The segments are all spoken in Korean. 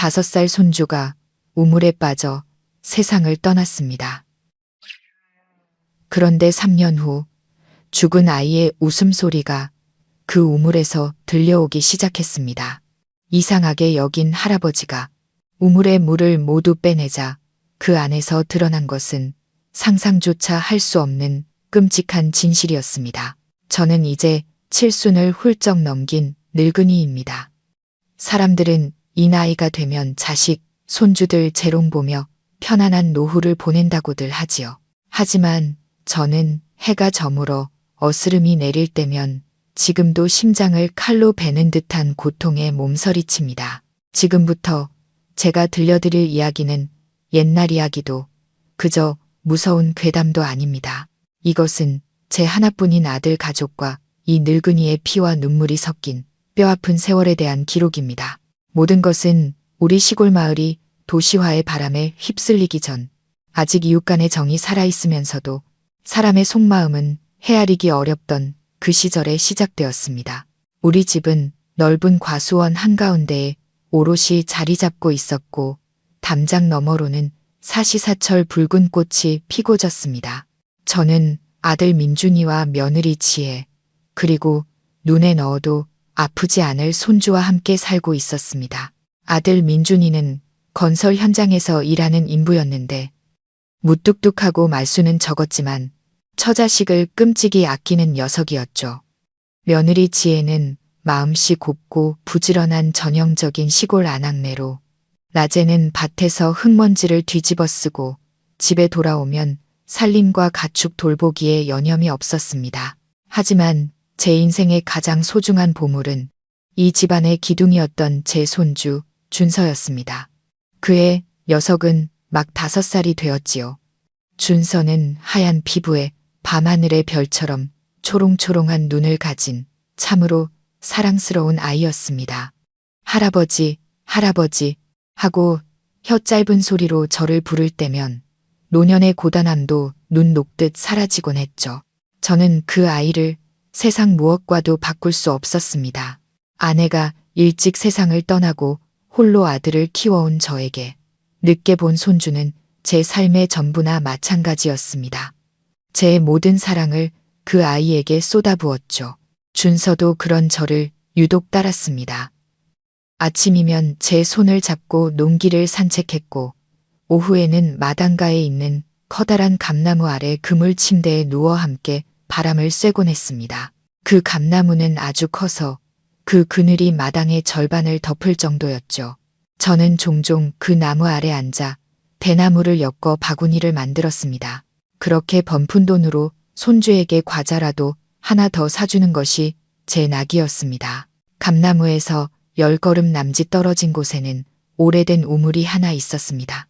5살 손주가 우물에 빠져 세상을 떠났습니다. 그런데 3년 후 죽은 아이의 웃음소리가 그 우물에서 들려오기 시작했습니다. 이상하게 여긴 할아버지가 우물의 물을 모두 빼내자 그 안에서 드러난 것은 상상조차 할 수 없는 끔찍한 진실이었습니다. 저는 이제 7순을 훌쩍 넘긴 늙은이입니다. 사람들은 이 나이가 되면 자식, 손주들 재롱 보며 편안한 노후를 보낸다고들 하지요. 하지만 저는 해가 저물어 어스름이 내릴 때면 지금도 심장을 칼로 베는 듯한 고통에 몸서리칩니다. 지금부터 제가 들려드릴 이야기는 옛날 이야기도 그저 무서운 괴담도 아닙니다. 이것은 제 하나뿐인 아들 가족과 이 늙은이의 피와 눈물이 섞인 뼈아픈 세월에 대한 기록입니다. 모든 것은 우리 시골 마을이 도시화의 바람에 휩쓸리기 전 아직 이웃 간의 정이 살아있으면서도 사람의 속마음은 헤아리기 어렵던 그 시절에 시작되었습니다. 우리 집은 넓은 과수원 한가운데에 오롯이 자리 잡고 있었고 담장 너머로는 사시사철 붉은 꽃이 피고 졌습니다. 저는 아들 민준이와 며느리 지혜 그리고 눈에 넣어도 아프지 않을 손주와 함께 살고 있었습니다. 아들 민준이는 건설 현장에서 일하는 인부였는데 무뚝뚝하고 말수는 적었지만 처자식을 끔찍이 아끼는 녀석이었죠. 며느리 지혜는 마음씨 곱고 부지런한 전형적인 시골 아낙네로 낮에는 밭에서 흙먼지를 뒤집어 쓰고 집에 돌아오면 살림과 가축 돌보기에 여념이 없었습니다. 하지만 제 인생의 가장 소중한 보물은 이 집안의 기둥이었던 제 손주 준서였습니다. 그의 녀석은 막 5살이 되었지요. 준서는 하얀 피부에 밤하늘의 별처럼 초롱초롱한 눈을 가진 참으로 사랑스러운 아이였습니다. 할아버지, 할아버지 하고 혀 짧은 소리로 저를 부를 때면 노년의 고단함도 눈 녹듯 사라지곤 했죠. 저는 그 아이를 세상 무엇과도 바꿀 수 없었습니다. 아내가 일찍 세상을 떠나고 홀로 아들을 키워온 저에게 늦게 본 손주는 제 삶의 전부나 마찬가지였습니다. 제 모든 사랑을 그 아이에게 쏟아부었죠. 준서도 그런 저를 유독 따랐습니다. 아침이면 제 손을 잡고 농기를 산책했고 오후에는 마당가에 있는 커다란 감나무 아래 그물 침대에 누워 함께 바람을 쐬곤 했습니다. 그 감나무는 아주 커서 그 그늘이 마당의 절반을 덮을 정도였죠. 저는 종종 그 나무 아래 앉아 대나무를 엮어 바구니를 만들었습니다. 그렇게 번푼 돈으로 손주에게 과자라도 하나 더 사주는 것이 제 낙이었습니다. 감나무에서 10걸음 남짓 떨어진 곳에는 오래된 우물이 하나 있었습니다.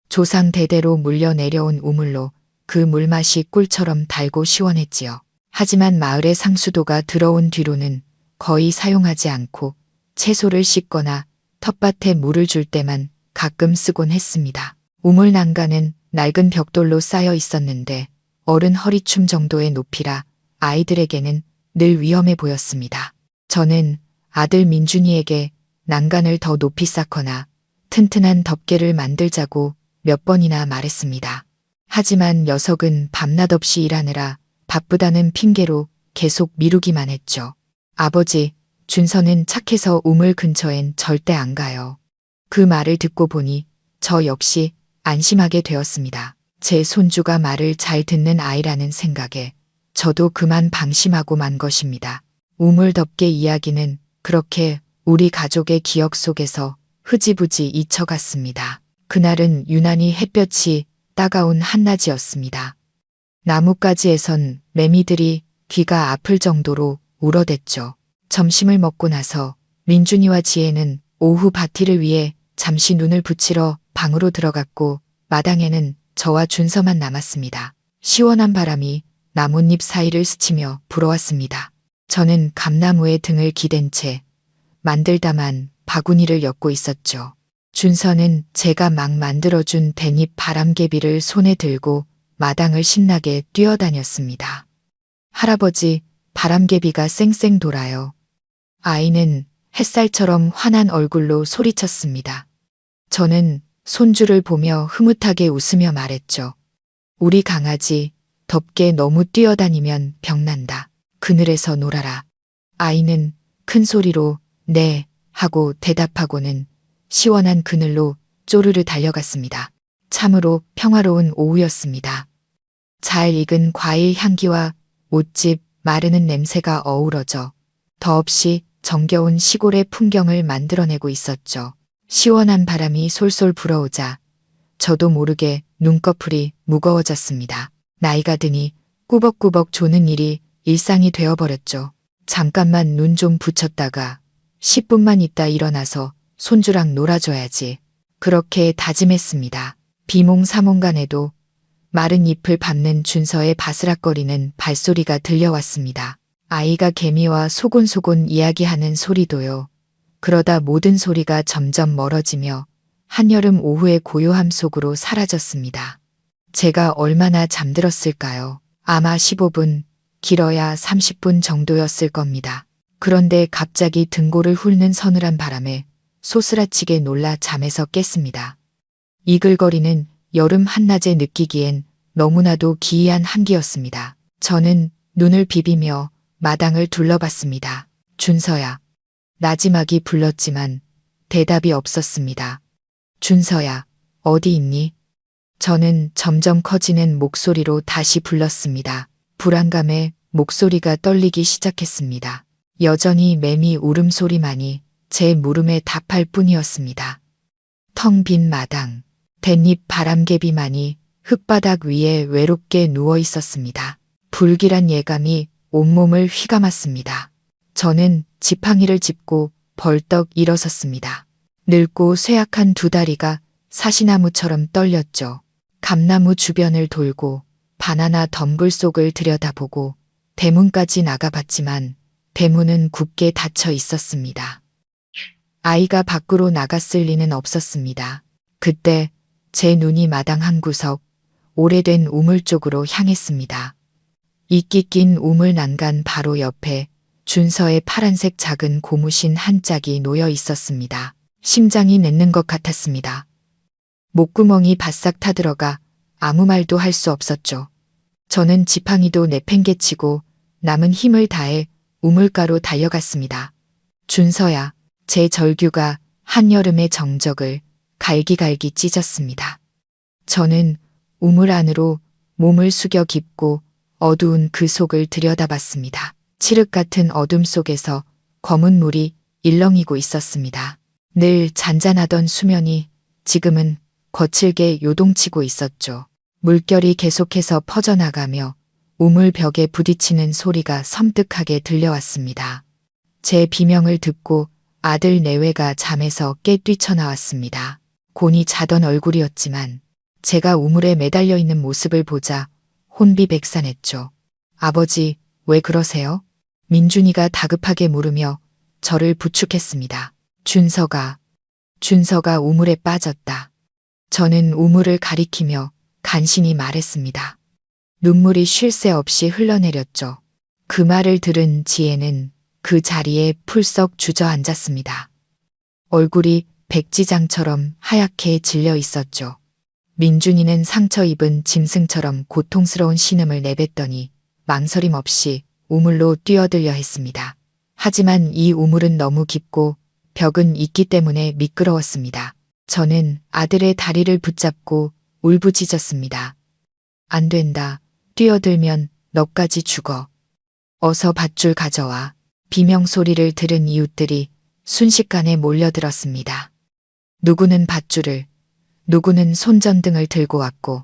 조상 대대로 물려 내려온 우물로 그 물맛이 꿀처럼 달고 시원했지요. 하지만 마을의 상수도가 들어온 뒤로는 거의 사용하지 않고 채소를 씻거나 텃밭에 물을 줄 때만 가끔 쓰곤 했습니다. 우물 난간은 낡은 벽돌로 쌓여 있었는데 어른 허리춤 정도의 높이라 아이들에게는 늘 위험해 보였습니다. 저는 아들 민준이에게 난간을 더 높이 쌓거나 튼튼한 덮개를 만들자고 몇 번이나 말했습니다. 하지만 녀석은 밤낮 없이 일하느라 바쁘다는 핑계로 계속 미루기만 했죠. 아버지, 준서는 착해서 우물 근처엔 절대 안 가요. 그 말을 듣고 보니 저 역시 안심하게 되었습니다. 제 손주가 말을 잘 듣는 아이라는 생각에 저도 그만 방심하고 만 것입니다. 우물 덮개 이야기는 그렇게 우리 가족의 기억 속에서 흐지부지 잊혀갔습니다. 그날은 유난히 햇볕이 따가운 한낮이었습니다. 나뭇가지에선 매미들이 귀가 아플 정도로 울어댔죠. 점심을 먹고 나서 민준이와 지혜는 오후 파티를 위해 잠시 눈을 붙이러 방으로 들어갔고 마당에는 저와 준서만 남았습니다. 시원한 바람이 나뭇잎 사이를 스치며 불어왔습니다. 저는 감나무에 등을 기댄 채 만들다만 바구니를 엮고 있었죠. 준서는 제가 막 만들어준 댄잎 바람개비를 손에 들고 마당을 신나게 뛰어다녔습니다. 할아버지, 바람개비가 쌩쌩 돌아요. 아이는 햇살처럼 환한 얼굴로 소리쳤습니다. 저는 손주를 보며 흐뭇하게 웃으며 말했죠. 우리 강아지 덥게 너무 뛰어다니면 병난다. 그늘에서 놀아라. 아이는 큰 소리로 네 하고 대답하고는 시원한 그늘로 쪼르르 달려갔습니다. 참으로 평화로운 오후였습니다. 잘 익은 과일 향기와 옷집 마르는 냄새가 어우러져 더없이 정겨운 시골의 풍경을 만들어내고 있었죠. 시원한 바람이 솔솔 불어오자 저도 모르게 눈꺼풀이 무거워졌습니다. 나이가 드니 꾸벅꾸벅 조는 일이 일상이 되어버렸죠. 잠깐만 눈 좀 붙였다가 10분만 있다 일어나서 손주랑 놀아줘야지. 그렇게 다짐했습니다. 비몽사몽간에도 마른 잎을 밟는 준서의 바스락거리는 발소리가 들려왔습니다. 아이가 개미와 소곤소곤 이야기하는 소리도요. 그러다 모든 소리가 점점 멀어지며 한여름 오후의 고요함 속으로 사라졌습니다. 제가 얼마나 잠들었을까요? 아마 15분, 길어야 30분 정도였을 겁니다. 그런데 갑자기 등골을 훑는 서늘한 바람에 소스라치게 놀라 잠에서 깼습니다. 이글거리는 여름 한낮에 느끼기엔 너무나도 기이한 한기였습니다. 저는 눈을 비비며 마당을 둘러봤습니다. 준서야. 나지막이 불렀지만 대답이 없었습니다. 준서야, 어디 있니? 저는 점점 커지는 목소리로 다시 불렀습니다. 불안감에 목소리가 떨리기 시작했습니다. 여전히 매미 울음소리만이 제 물음에 답할 뿐이었습니다. 텅 빈 마당, 댄잎 바람개비만이 흙바닥 위에 외롭게 누워 있었습니다. 불길한 예감이 온몸을 휘감았습니다. 저는 지팡이를 짚고 벌떡 일어섰습니다. 늙고 쇠약한 두 다리가 사시나무처럼 떨렸죠. 감나무 주변을 돌고 바나나 덤불 속을 들여다보고 대문까지 나가봤지만 대문은 굳게 닫혀 있었습니다. 아이가 밖으로 나갔을 리는 없었습니다. 그때 제 눈이 마당 한 구석, 오래된 우물 쪽으로 향했습니다. 이끼 낀 우물 난간 바로 옆에 준서의 파란색 작은 고무신 한 짝이 놓여 있었습니다. 심장이 냈는 것 같았습니다. 목구멍이 바싹 타들어가 아무 말도 할 수 없었죠. 저는 지팡이도 내팽개치고 남은 힘을 다해 우물가로 달려갔습니다. 준서야, 제 절규가 한여름의 정적을 갈기갈기 찢었습니다. 저는 우물 안으로 몸을 숙여 깊고 어두운 그 속을 들여다봤습니다. 칠흑 같은 어둠 속에서 검은 물이 일렁이고 있었습니다. 늘 잔잔하던 수면이 지금은 거칠게 요동치고 있었죠. 물결이 계속해서 퍼져나가며 우물 벽에 부딪히는 소리가 섬뜩하게 들려왔습니다. 제 비명을 듣고 아들 내외가 잠에서 깨 뛰쳐나왔습니다. 곤히 자던 얼굴이었지만 제가 우물에 매달려 있는 모습을 보자 혼비백산했죠. 아버지, 왜 그러세요? 민준이가 다급하게 물으며 저를 부축했습니다. 준서가 우물에 빠졌다. 저는 우물을 가리키며 간신히 말했습니다. 눈물이 쉴 새 없이 흘러내렸죠. 그 말을 들은 지혜는 그 자리에 풀썩 주저앉았습니다. 얼굴이 백지장처럼 하얗게 질려 있었죠. 민준이는 상처 입은 짐승처럼 고통스러운 신음을 내뱉더니 망설임 없이 우물로 뛰어들려 했습니다. 하지만 이 우물은 너무 깊고 벽은 있기 때문에 미끄러웠습니다. 저는 아들의 다리를 붙잡고 울부짖었습니다. 안 된다. 뛰어들면 너까지 죽어. 어서 밧줄 가져와. 비명소리를 들은 이웃들이 순식간에 몰려들었습니다. 누구는 밧줄을, 누구는 손전등을 들고 왔고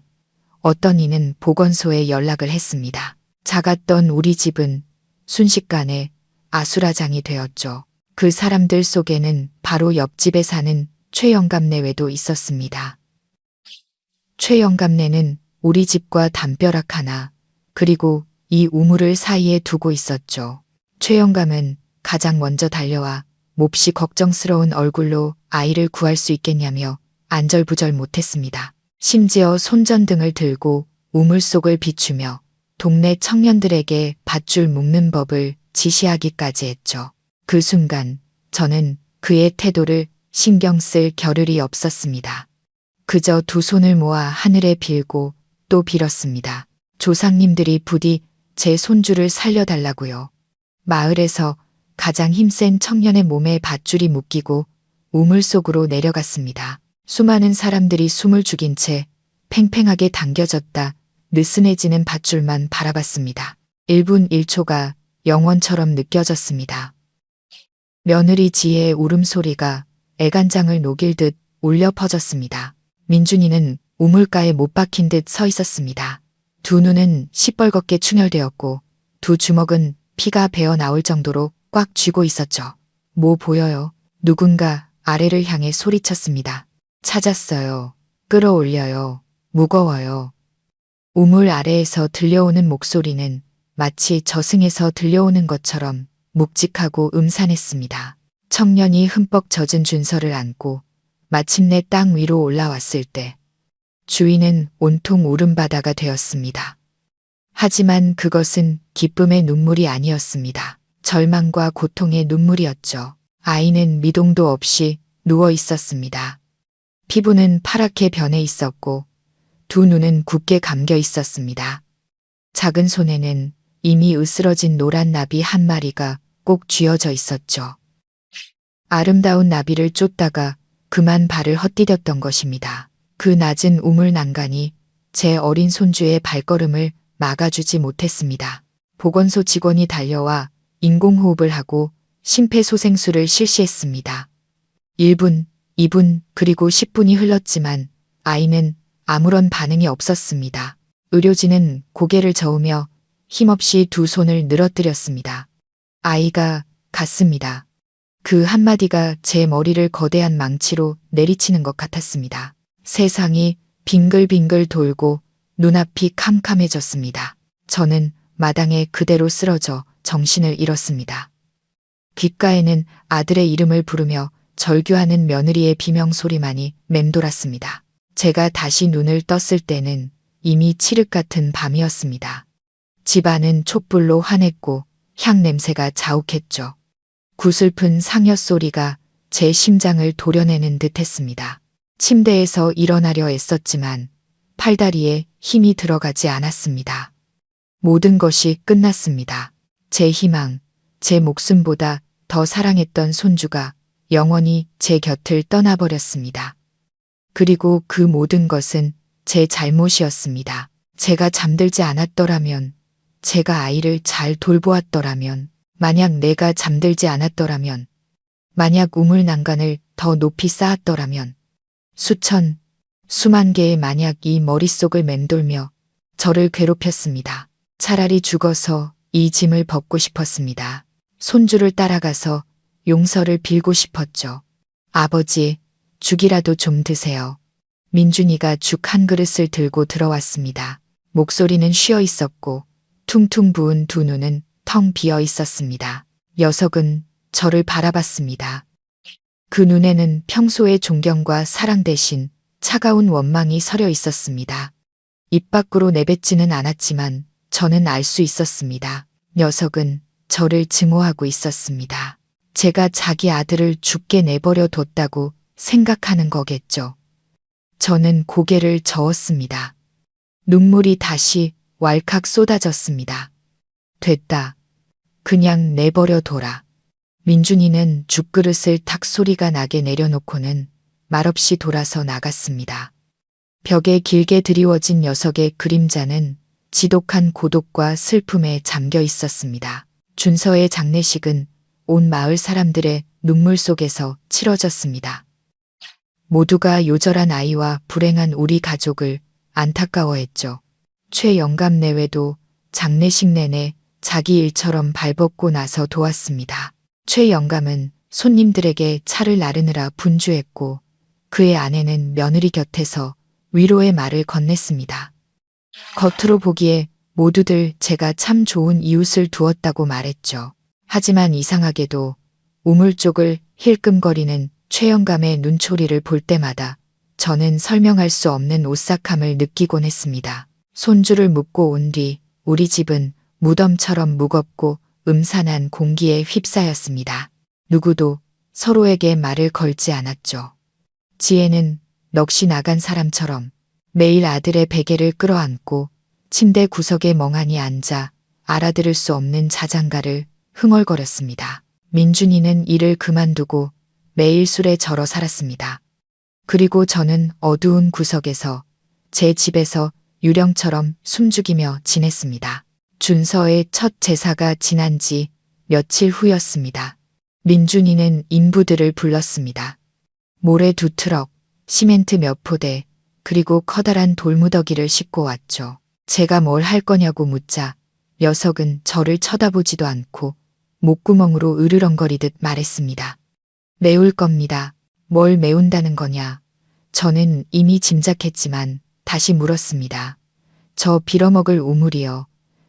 어떤 이는 보건소에 연락을 했습니다. 작았던 우리 집은 순식간에 아수라장이 되었죠. 그 사람들 속에는 바로 옆집에 사는 최영감내외도 있었습니다. 최영감내는 우리 집과 담벼락 하나, 그리고 이 우물을 사이에 두고 있었죠. 최영감은 가장 먼저 달려와 몹시 걱정스러운 얼굴로 아이를 구할 수 있겠냐며 안절부절 못했습니다. 심지어 손전등을 들고 우물 속을 비추며 동네 청년들에게 밧줄 묶는 법을 지시하기까지 했죠. 그 순간 저는 그의 태도를 신경 쓸 겨를이 없었습니다. 그저 두 손을 모아 하늘에 빌고 또 빌었습니다. 조상님들이 부디 제 손주를 살려달라고요. 마을에서 가장 힘센 청년의 몸에 밧줄이 묶이고 우물 속으로 내려갔습니다. 수많은 사람들이 숨을 죽인 채 팽팽하게 당겨졌다 느슨해지는 밧줄만 바라봤습니다. 1분 1초가 영원처럼 느껴졌습니다. 며느리 지혜의 울음소리가 애간장을 녹일 듯 울려 퍼졌습니다. 민준이는 우물가에 못 박힌 듯 서 있었습니다. 두 눈은 시뻘겋게 충혈되었고 두 주먹은 피가 배어 나올 정도로 꽉 쥐고 있었죠. 뭐 보여요? 누군가 아래를 향해 소리쳤습니다. 찾았어요. 끌어올려요. 무거워요. 우물 아래에서 들려오는 목소리는 마치 저승에서 들려오는 것처럼 묵직하고 음산했습니다. 청년이 흠뻑 젖은 준서를 안고 마침내 땅 위로 올라왔을 때 주위는 온통 울음바다가 되었습니다. 하지만 그것은 기쁨의 눈물이 아니었습니다. 절망과 고통의 눈물이었죠. 아이는 미동도 없이 누워 있었습니다. 피부는 파랗게 변해 있었고 두 눈은 굳게 감겨 있었습니다. 작은 손에는 이미 으스러진 노란 나비 한 마리가 꼭 쥐어져 있었죠. 아름다운 나비를 쫓다가 그만 발을 헛디뎠던 것입니다. 그 낮은 우물 난간이 제 어린 손주의 발걸음을 막아주지 못했습니다. 보건소 직원이 달려와 인공호흡을 하고 심폐소생술을 실시했습니다. 1분, 2분, 그리고 10분이 흘렀지만 아이는 아무런 반응이 없었습니다. 의료진은 고개를 저으며 힘없이 두 손을 늘어뜨렸습니다. 아이가 갔습니다. 그 한마디가 제 머리를 거대한 망치로 내리치는 것 같았습니다. 세상이 빙글빙글 돌고 눈앞이 캄캄해졌습니다. 저는 마당에 그대로 쓰러져 정신을 잃었습니다. 귓가에는 아들의 이름을 부르며 절규하는 며느리의 비명소리만이 맴돌았습니다. 제가 다시 눈을 떴을 때는 이미 칠흑 같은 밤이었습니다. 집안은 촛불로 환했고 향 냄새가 자욱했죠. 구슬픈 상여 소리가 제 심장을 도려내는 듯 했습니다. 침대에서 일어나려 애썼지만 팔다리에 힘이 들어가지 않았습니다. 모든 것이 끝났습니다. 제 희망, 제 목숨보다 더 사랑했던 손주가 영원히 제 곁을 떠나버렸습니다. 그리고 그 모든 것은 제 잘못이었습니다. 제가 잠들지 않았더라면, 제가 아이를 잘 돌보았더라면, 만약 내가 잠들지 않았더라면, 만약 우물 난간을 더 높이 쌓았더라면, 수천, 수만 개의 만약이 머릿속을 맴돌며 저를 괴롭혔습니다. 차라리 죽어서 이 짐을 벗고 싶었습니다. 손주를 따라가서 용서를 빌고 싶었죠. 아버지, 죽이라도 좀 드세요. 민준이가 죽 한 그릇을 들고 들어왔습니다. 목소리는 쉬어 있었고 퉁퉁 부은 두 눈은 텅 비어 있었습니다. 녀석은 저를 바라봤습니다. 그 눈에는 평소의 존경과 사랑 대신 차가운 원망이 서려 있었습니다. 입 밖으로 내뱉지는 않았지만 저는 알 수 있었습니다. 녀석은 저를 증오하고 있었습니다. 제가 자기 아들을 죽게 내버려 뒀다고 생각하는 거겠죠. 저는 고개를 저었습니다. 눈물이 다시 왈칵 쏟아졌습니다. 됐다. 그냥 내버려 둬라. 민준이는 죽그릇을 탁 소리가 나게 내려놓고는 말없이 돌아서 나갔습니다. 벽에 길게 드리워진 녀석의 그림자는 지독한 고독과 슬픔에 잠겨 있었습니다. 준서의 장례식은 온 마을 사람들의 눈물 속에서 치러졌습니다. 모두가 요절한 아이와 불행한 우리 가족을 안타까워했죠. 최 영감 내외도 장례식 내내 자기 일처럼 발벗고 나서 도왔습니다. 최 영감은 손님들에게 차를 나르느라 분주했고 그의 아내는 며느리 곁에서 위로의 말을 건넸습니다. 겉으로 보기에 모두들 제가 참 좋은 이웃을 두었다고 말했죠. 하지만 이상하게도 우물 쪽을 힐끔거리는 최 영감의 눈초리를 볼 때마다 저는 설명할 수 없는 오싹함을 느끼곤 했습니다. 손주를 묻고 온 뒤 우리 집은 무덤처럼 무겁고 음산한 공기에 휩싸였습니다. 누구도 서로에게 말을 걸지 않았죠. 지혜는 넋이 나간 사람처럼 매일 아들의 베개를 끌어안고 침대 구석에 멍하니 앉아 알아들을 수 없는 자장가를 흥얼거렸습니다. 민준이는 일을 그만두고 매일 술에 절어 살았습니다. 그리고 저는 어두운 구석에서 제 집에서 유령처럼 숨죽이며 지냈습니다. 준서의 첫 제사가 지난 지 며칠 후였습니다. 민준이는 인부들을 불렀습니다. 모래 2트럭, 시멘트 몇 포대, 그리고 커다란 돌무더기를 싣고 왔죠. 제가 뭘 할 거냐고 묻자 녀석은 저를 쳐다보지도 않고 목구멍으로 으르렁거리듯 말했습니다. 메울 겁니다. 뭘 메운다는 거냐? 저는 이미 짐작했지만 다시 물었습니다. 저 빌어먹을 우물이요.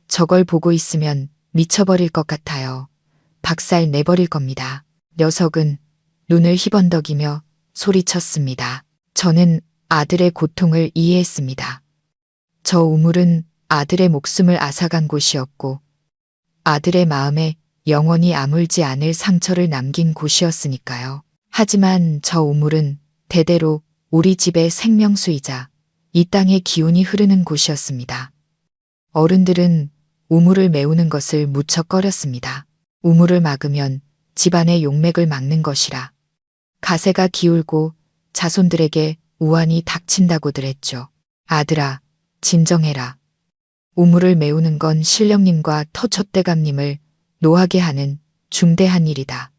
저걸 보고 있으면 미쳐버릴 것 같아요. 박살 내버릴 겁니다. 녀석은 눈을 희번덕이며 소리쳤습니다. 저는 아들의 고통을 이해했습니다. 저 우물은 아들의 목숨을 앗아간 곳이었고 아들의 마음에 영원히 아물지 않을 상처를 남긴 곳이었으니까요. 하지만 저 우물은 대대로 우리 집의 생명수이자 이 땅의 기운이 흐르는 곳이었습니다. 어른들은 우물을 메우는 것을 무척 꺼렸습니다. 우물을 막으면 집안의 용맥을 막는 것이라. 가세가 기울고 자손들에게 우환이 닥친다고들 했죠. 아들아, 진정해라. 우물을 메우는 건 신령님과 터줏대감님을 노하게 하는 중대한 일이다.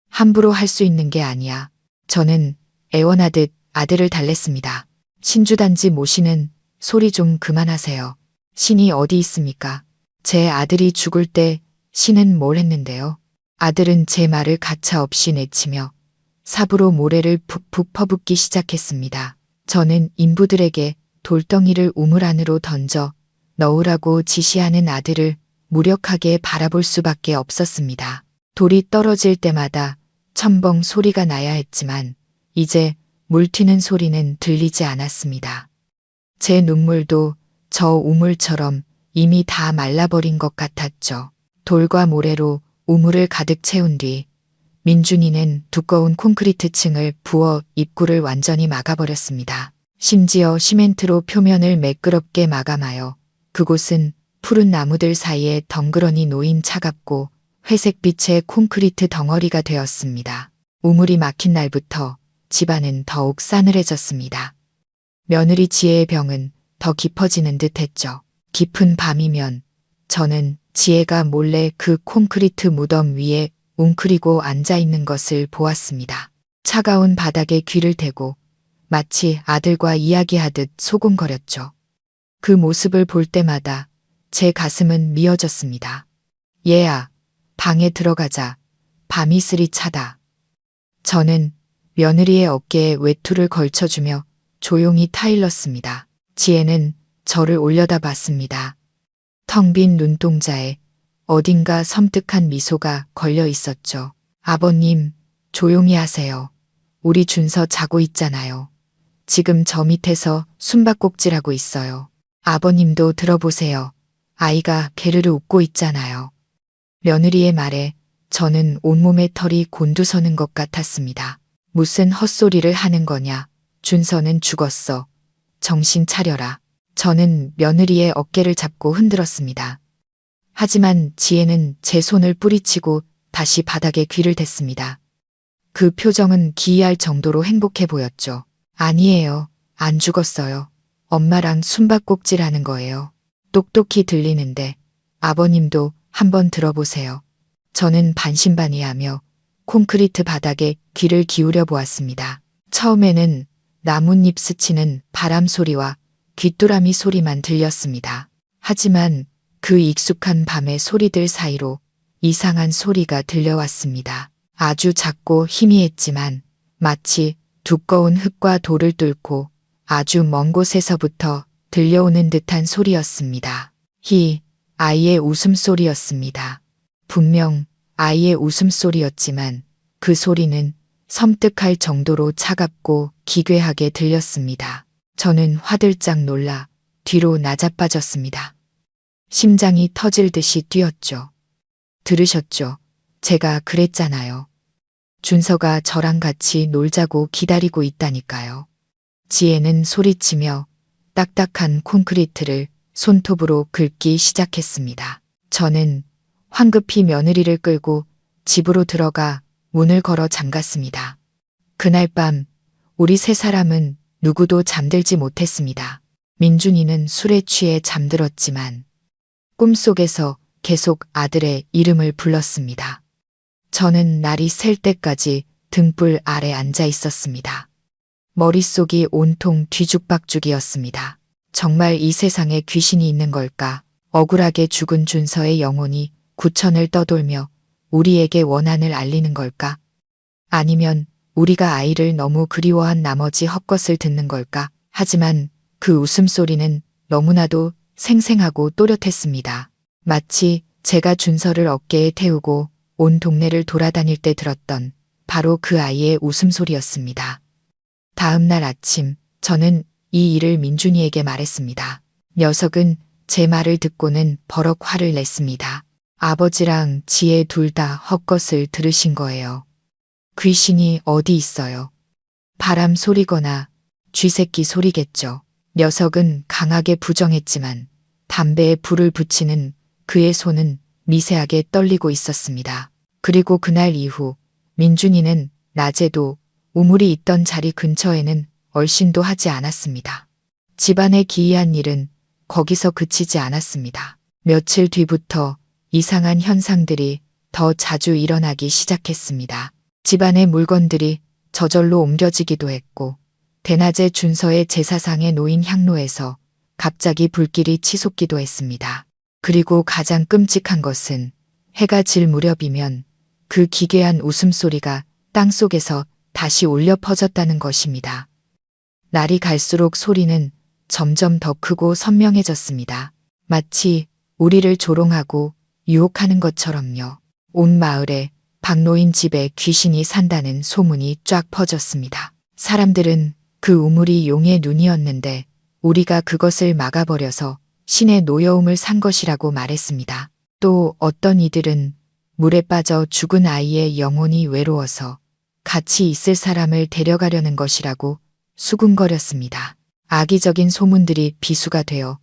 함부로 할 수 있는 게 아니야. 저는 애원하듯 아들을 달랬습니다. 신주단지 모시는 소리 좀 그만하세요. 신이 어디 있습니까? 제 아들이 죽을 때 신은 뭘 했는데요? 아들은 제 말을 가차없이 내치며 삽으로 모래를 푹푹 퍼붓기 시작했습니다. 저는 인부들에게 돌덩이를 우물 안으로 던져 넣으라고 지시하는 아들을 무력하게 바라볼 수밖에 없었습니다. 돌이 떨어질 때마다 첨벙 소리가 나야 했지만 이제 물 튀는 소리는 들리지 않았습니다. 제 눈물도 저 우물처럼 이미 다 말라버린 것 같았죠. 돌과 모래로 우물을 가득 채운 뒤 민준이는 두꺼운 콘크리트 층을 부어 입구를 완전히 막아버렸습니다. 심지어 시멘트로 표면을 매끄럽게 마감하여 그곳은 푸른 나무들 사이에 덩그러니 놓인 차갑고 회색빛의 콘크리트 덩어리가 되었습니다. 우물이 막힌 날부터 집안은 더욱 싸늘해졌습니다. 며느리 지혜의 병은 더 깊어지는 듯 했죠. 깊은 밤이면 저는 지혜가 몰래 그 콘크리트 무덤 위에 웅크리고 앉아있는 것을 보았습니다. 차가운 바닥에 귀를 대고 마치 아들과 이야기하듯 소곤거렸죠. 그 모습을 볼 때마다 제 가슴은 미어졌습니다. 얘야, 방에 들어가자. 밤이슬이 차다. 저는 며느리의 어깨에 외투를 걸쳐주며 조용히 타일렀습니다. 지혜는 저를 올려다봤습니다. 텅 빈 눈동자에 어딘가 섬뜩한 미소가 걸려 있었죠. 아버님, 조용히 하세요. 우리 준서 자고 있잖아요. 지금 저 밑에서 숨바꼭질하고 있어요. 아버님도 들어보세요. 아이가 게르르 웃고 있잖아요. 며느리의 말에 저는 온몸의 털이 곤두서는 것 같았습니다. 무슨 헛소리를 하는 거냐. 준서는 죽었어. 정신 차려라. 저는 며느리의 어깨를 잡고 흔들었습니다. 하지만 지혜는 제 손을 뿌리치고 다시 바닥에 귀를 댔습니다. 그 표정은 기이할 정도로 행복해 보였죠. 아니에요. 안 죽었어요. 엄마랑 숨바꼭질 하는 거예요. 똑똑히 들리는데 아버님도 한번 들어보세요. 저는 반신반의하며 콘크리트 바닥에 귀를 기울여 보았습니다. 처음에는 나뭇잎 스치는 바람 소리와 귀뚜라미 소리만 들렸습니다. 하지만 그 익숙한 밤의 소리들 사이로 이상한 소리가 들려왔습니다. 아주 작고 희미했지만 마치 두꺼운 흙과 돌을 뚫고 아주 먼 곳에서부터 들려오는 듯한 소리였습니다. 아이의 웃음소리였습니다. 분명 아이의 웃음소리였지만 그 소리는 섬뜩할 정도로 차갑고 기괴하게 들렸습니다. 저는 화들짝 놀라 뒤로 나자빠졌습니다. 심장이 터질 듯이 뛰었죠. 들으셨죠? 제가 그랬잖아요. 준서가 저랑 같이 놀자고 기다리고 있다니까요. 지혜는 소리치며 딱딱한 콘크리트를 손톱으로 긁기 시작했습니다. 저는 황급히 며느리를 끌고 집으로 들어가 문을 걸어 잠갔습니다. 그날 밤 우리 세 사람은 누구도 잠들지 못했습니다. 민준이는 술에 취해 잠들었지만 꿈속에서 계속 아들의 이름을 불렀습니다. 저는 날이 샐 때까지 등불 아래 앉아 있었습니다. 머릿속이 온통 뒤죽박죽이었습니다. 정말 이 세상에 귀신이 있는 걸까? 억울하게 죽은 준서의 영혼이 구천을 떠돌며 우리에게 원한을 알리는 걸까? 아니면 우리가 아이를 너무 그리워한 나머지 헛것을 듣는 걸까? 하지만 그 웃음소리는 너무나도 생생하고 또렷했습니다. 마치 제가 준서를 어깨에 태우고 온 동네를 돌아다닐 때 들었던 바로 그 아이의 웃음소리였습니다. 다음 날 아침 저는 이 일을 민준이에게 말했습니다. 녀석은 제 말을 듣고는 버럭 화를 냈습니다. 아버지랑 지혜 둘 다 헛것을 들으신 거예요. 귀신이 어디 있어요? 바람 소리거나 쥐새끼 소리겠죠. 녀석은 강하게 부정했지만 담배에 불을 붙이는 그의 손은 미세하게 떨리고 있었습니다. 그리고 그날 이후 민준이는 낮에도 우물이 있던 자리 근처에는 얼씬도 하지 않았습니다. 집안에 기이한 일은 거기서 그치지 않았습니다. 며칠 뒤부터 이상한 현상들이 더 자주 일어나기 시작했습니다. 집안의 물건들이 저절로 옮겨지기도 했고 대낮에 준서의 제사상에 놓인 향로에서 갑자기 불길이 치솟기도 했습니다. 그리고 가장 끔찍한 것은 해가 질 무렵이면 그 기괴한 웃음소리가 땅속에서 다시 울려 퍼졌다는 것입니다. 날이 갈수록 소리는 점점 더 크고 선명해졌습니다. 마치 우리를 조롱하고 유혹하는 것처럼요. 온 마을에 박노인 집에 귀신이 산다는 소문이 쫙 퍼졌습니다. 사람들은 그 우물이 용의 눈이었는데 우리가 그것을 막아버려서 신의 노여움을 산 것이라고 말했습니다. 또 어떤 이들은 물에 빠져 죽은 아이의 영혼이 외로워서 같이 있을 사람을 데려가려는 것이라고 수군거렸습니다. 악의적인 소문들이 비수가 되어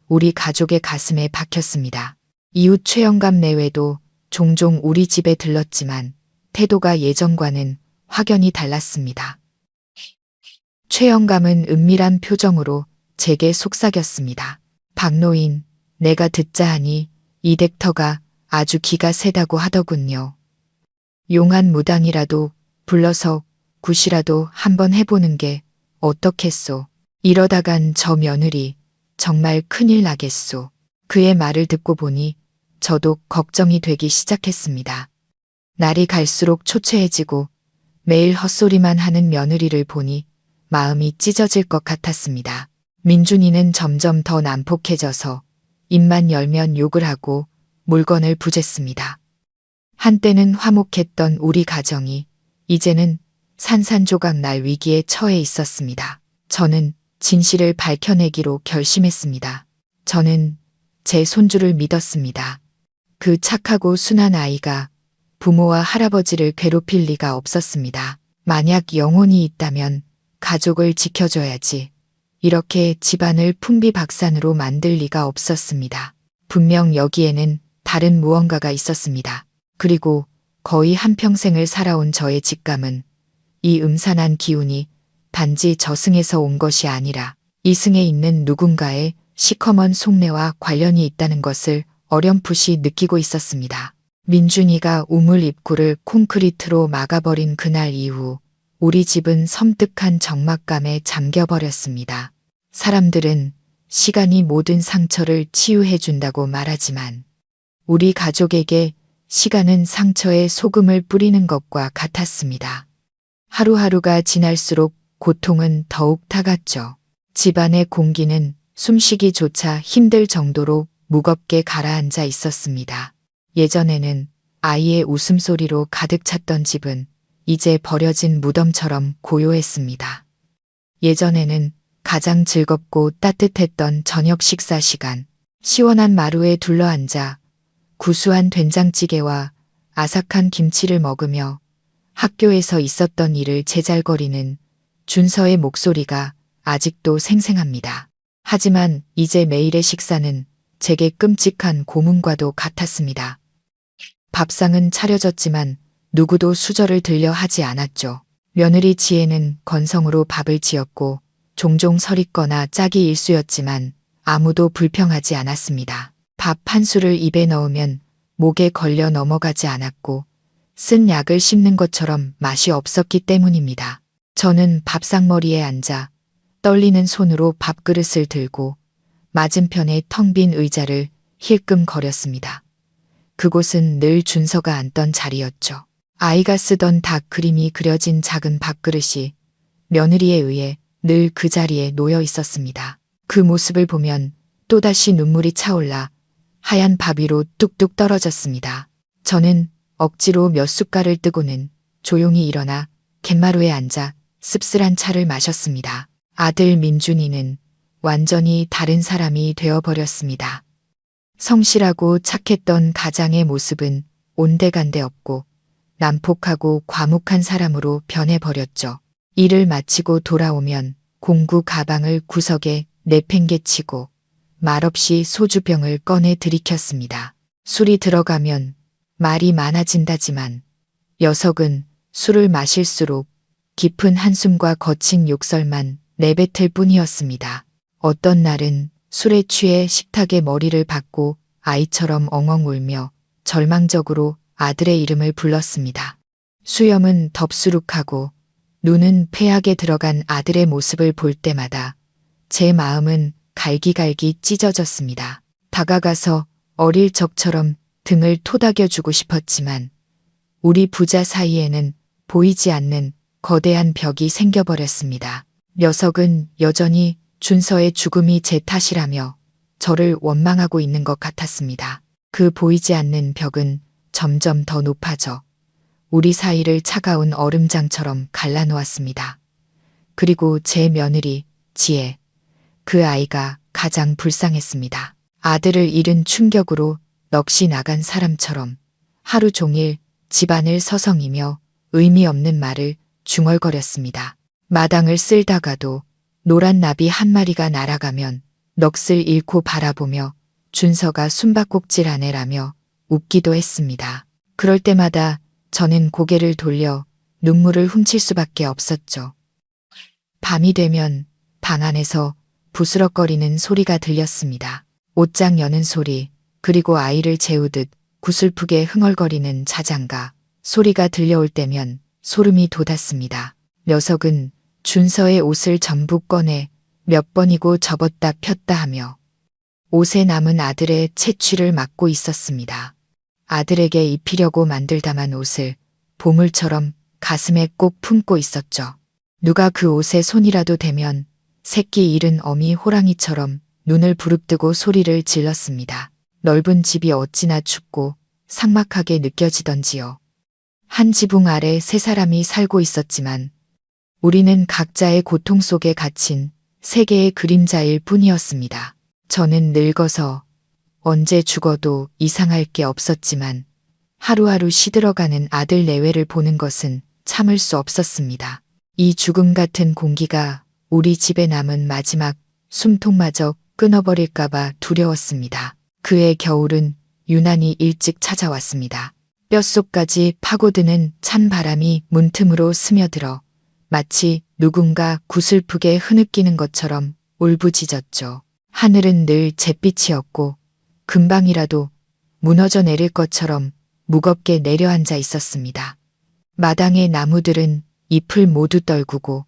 우리 가족의 가슴에 박혔습니다. 이웃 최영감 내외도 종종 우리 집에 들렀지만 태도가 예전과는 확연히 달랐습니다. 최영감은 은밀한 표정으로 제게 속삭였습니다. 박노인, 내가 듣자 하니 이 덱터가 아주 기가 세다고 하더군요. 용한 무당이라도 불러서 굿이라도 한번 해보는 게 어떻겠소. 이러다간 저 며느리 정말 큰일 나겠소. 그의 말을 듣고 보니 저도 걱정이 되기 시작했습니다. 날이 갈수록 초췌해지고 매일 헛소리만 하는 며느리를 보니 마음이 찢어질 것 같았습니다. 민준이는 점점 더 난폭해져서 입만 열면 욕을 하고 물건을 부쉈습니다. 한때는 화목했던 우리 가정이 이제는 산산조각 날 위기에 처해 있었습니다. 저는 진실을 밝혀내기로 결심했습니다. 저는 제 손주를 믿었습니다. 그 착하고 순한 아이가 부모와 할아버지를 괴롭힐 리가 없었습니다. 만약 영혼이 있다면 가족을 지켜줘야지. 이렇게 집안을 풍비박산으로 만들 리가 없었습니다. 분명 여기에는 다른 무언가가 있었습니다. 그리고 거의 한평생을 살아온 저의 직감은 이 음산한 기운이 단지 저승에서 온 것이 아니라 이승에 있는 누군가의 시커먼 속내와 관련이 있다는 것을 어렴풋이 느끼고 있었습니다. 민준이가 우물 입구를 콘크리트로 막아버린 그날 이후 우리 집은 섬뜩한 적막감에 잠겨버렸습니다. 사람들은 시간이 모든 상처를 치유해준다고 말하지만 우리 가족에게 시간은 상처에 소금을 뿌리는 것과 같았습니다. 하루하루가 지날수록 고통은 더욱 타갔죠. 집안의 공기는 숨쉬기조차 힘들 정도로 무겁게 가라앉아 있었습니다. 예전에는 아이의 웃음소리로 가득 찼던 집은 이제 버려진 무덤처럼 고요했습니다. 예전에는 가장 즐겁고 따뜻했던 저녁 식사 시간, 시원한 마루에 둘러앉아 구수한 된장찌개와 아삭한 김치를 먹으며 학교에서 있었던 일을 제잘거리는 준서의 목소리가 아직도 생생합니다. 하지만 이제 매일의 식사는 제게 끔찍한 고문과도 같았습니다. 밥상은 차려졌지만 누구도 수저를 들려 하지 않았죠. 며느리 지혜는 건성으로 밥을 지었고 종종 설익거나 짝이 일쑤였지만 아무도 불평하지 않았습니다. 밥 한 술을 입에 넣으면 목에 걸려 넘어가지 않았고 쓴 약을 씹는 것처럼 맛이 없었기 때문입니다. 저는 밥상머리에 앉아 떨리는 손으로 밥그릇을 들고 맞은편에 텅 빈 의자를 힐끔거렸습니다. 그곳은 늘 준서가 앉던 자리였죠. 아이가 쓰던 닭 그림이 그려진 작은 밥그릇이 며느리에 의해 늘 그 자리에 놓여 있었습니다. 그 모습을 보면 또다시 눈물이 차올라 하얀 밥 위로 뚝뚝 떨어졌습니다. 저는 억지로 몇 숟갈을 뜨고는 조용히 일어나 갯마루에 앉아 씁쓸한 차를 마셨습니다. 아들 민준이는 완전히 다른 사람이 되어버렸습니다. 성실하고 착했던 가장의 모습은 온데간데 없고 난폭하고 과묵한 사람으로 변해버렸죠. 일을 마치고 돌아오면 공구 가방을 구석에 내팽개치고 말없이 소주병을 꺼내 들이켰습니다. 술이 들어가면 말이 많아진다지만 녀석은 술을 마실수록 깊은 한숨과 거친 욕설만 내뱉을 뿐이었습니다. 어떤 날은 술에 취해 식탁에 머리를 박고 아이처럼 엉엉 울며 절망적으로 아들의 이름을 불렀습니다. 수염은 덥수룩하고 눈은 폐하게 들어간 아들의 모습을 볼 때마다 제 마음은 갈기갈기 찢어졌습니다. 다가가서 어릴 적처럼 등을 토닥여주고 싶었지만 우리 부자 사이에는 보이지 않는 거대한 벽이 생겨버렸습니다. 녀석은 여전히 준서의 죽음이 제 탓이라며 저를 원망하고 있는 것 같았습니다. 그 보이지 않는 벽은 점점 더 높아져 우리 사이를 차가운 얼음장처럼 갈라놓았습니다. 그리고 제 며느리 지혜, 그 아이가 가장 불쌍했습니다. 아들을 잃은 충격으로 넋이 나간 사람처럼 하루 종일 집안을 서성이며 의미 없는 말을 중얼거렸습니다. 마당을 쓸다가도 노란 나비 한 마리가 날아가면 넋을 잃고 바라보며 준서가 숨바꼭질하네라며 웃기도 했습니다. 그럴 때마다 저는 고개를 돌려 눈물을 훔칠 수밖에 없었죠. 밤이 되면 방 안에서 부스럭거리는 소리가 들렸습니다. 옷장 여는 소리, 그리고 아이를 재우듯 구슬프게 흥얼거리는 자장가 소리가 들려올 때면 소름이 돋았습니다. 녀석은 준서의 옷을 전부 꺼내 몇 번이고 접었다 폈다 하며 옷에 남은 아들의 채취를 막고 있었습니다. 아들에게 입히려고 만들다만 옷을 보물처럼 가슴에 꼭 품고 있었죠. 누가 그 옷에 손이라도 대면 새끼 잃은 어미 호랑이처럼 눈을 부릅뜨고 소리를 질렀습니다. 넓은 집이 어찌나 춥고 삭막하게 느껴지던지요. 한 지붕 아래 세 사람이 살고 있었지만 우리는 각자의 고통 속에 갇힌 세계의 그림자일 뿐이었습니다. 저는 늙어서 언제 죽어도 이상할 게 없었지만 하루하루 시들어가는 아들 내외를 보는 것은 참을 수 없었습니다. 이 죽음 같은 공기가 우리 집에 남은 마지막 숨통마저 끊어버릴까봐 두려웠습니다. 그해 겨울은 유난히 일찍 찾아왔습니다. 뼛속까지 파고드는 찬 바람이 문틈으로 스며들어 마치 누군가 구슬프게 흐느끼는 것처럼 울부짖었죠. 하늘은 늘 잿빛이었고 금방이라도 무너져 내릴 것처럼 무겁게 내려앉아 있었습니다. 마당의 나무들은 잎을 모두 떨구고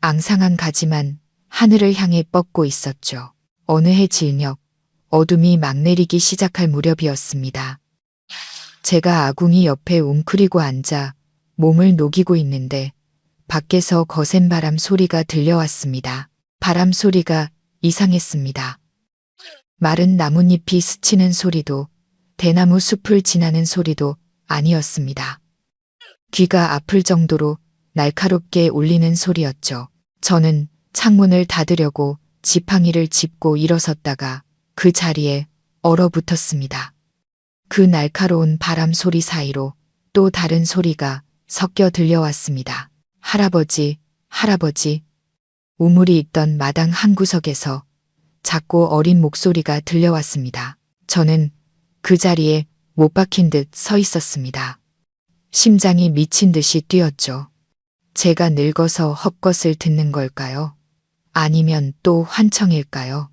앙상한 가지만 하늘을 향해 뻗고 있었죠. 어느 해 질녘 어둠이 막 내리기 시작할 무렵이었습니다. 제가 아궁이 옆에 웅크리고 앉아 몸을 녹이고 있는데 밖에서 거센 바람 소리가 들려왔습니다. 바람 소리가 이상했습니다. 마른 나뭇잎이 스치는 소리도 대나무 숲을 지나는 소리도 아니었습니다. 귀가 아플 정도로 날카롭게 울리는 소리였죠. 저는 창문을 닫으려고 지팡이를 짚고 일어섰다가 그 자리에 얼어붙었습니다. 그 날카로운 바람 소리 사이로 또 다른 소리가 섞여 들려왔습니다. 할아버지, 할아버지. 우물이 있던 마당 한구석에서 작고 어린 목소리가 들려왔습니다. 저는 그 자리에 못 박힌 듯 서 있었습니다. 심장이 미친 듯이 뛰었죠. 제가 늙어서 헛것을 듣는 걸까요? 아니면 또 환청일까요?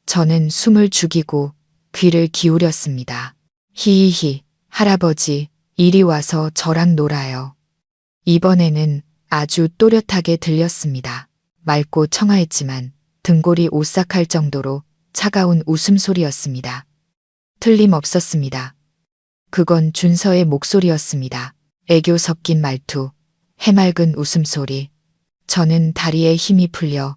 저는 숨을 죽이고 귀를 기울였습니다. 히히히, 할아버지, 이리 와서 저랑 놀아요. 이번에는 아주 또렷하게 들렸습니다. 맑고 청아했지만 등골이 오싹할 정도로 차가운 웃음소리였습니다. 틀림없었습니다. 그건 준서의 목소리였습니다. 애교 섞인 말투, 해맑은 웃음소리. 저는 다리에 힘이 풀려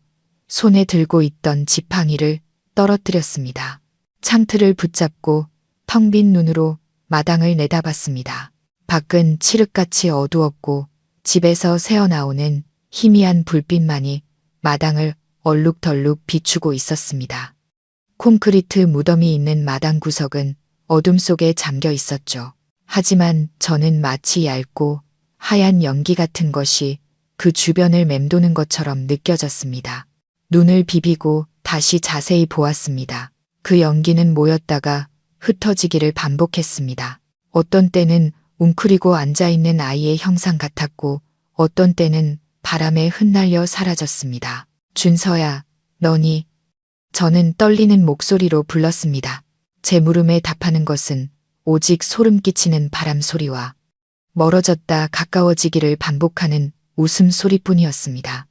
손에 들고 있던 지팡이를 떨어뜨렸습니다. 창틀을 붙잡고 텅 빈 눈으로 마당을 내다봤습니다. 밖은 칠흑같이 어두웠고 집에서 새어나오는 희미한 불빛만이 마당을 얼룩덜룩 비추고 있었습니다. 콘크리트 무덤이 있는 마당 구석은 어둠 속에 잠겨 있었죠. 하지만 저는 마치 얇고 하얀 연기 같은 것이 그 주변을 맴도는 것처럼 느껴졌습니다. 눈을 비비고 다시 자세히 보았습니다. 그 연기는 모였다가 흩어지기를 반복했습니다. 어떤 때는 웅크리고 앉아있는 아이의 형상 같았고 어떤 때는 바람에 흩날려 사라졌습니다. 준서야, 너니? 저는 떨리는 목소리로 불렀습니다. 제 물음에 답하는 것은 오직 소름 끼치는 바람 소리와 멀어졌다 가까워지기를 반복하는 웃음소리뿐이었습니다.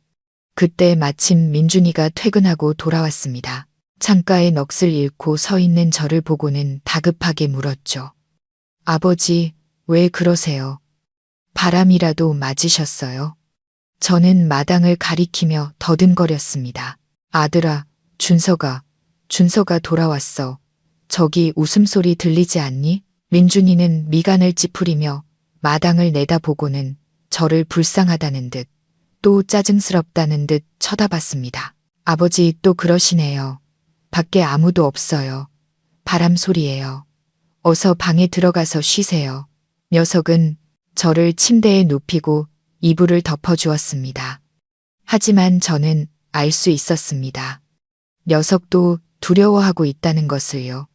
그때 마침 민준이가 퇴근하고 돌아왔습니다. 창가에 넋을 잃고 서 있는 저를 보고는 다급하게 물었죠. 아버지, 왜 그러세요? 바람이라도 맞으셨어요? 저는 마당을 가리키며 더듬거렸습니다. 아들아, 준서가 돌아왔어. 저기 웃음소리 들리지 않니? 민준이는 미간을 찌푸리며 마당을 내다보고는 저를 불쌍하다는 듯 또 짜증스럽다는 듯 쳐다봤습니다. 아버지 또 그러시네요. 밖에 아무도 없어요. 바람 소리예요. 어서 방에 들어가서 쉬세요. 녀석은 저를 침대에 눕히고 이불을 덮어주었습니다. 하지만 저는 알 수 있었습니다. 녀석도 두려워하고 있다는 것을요.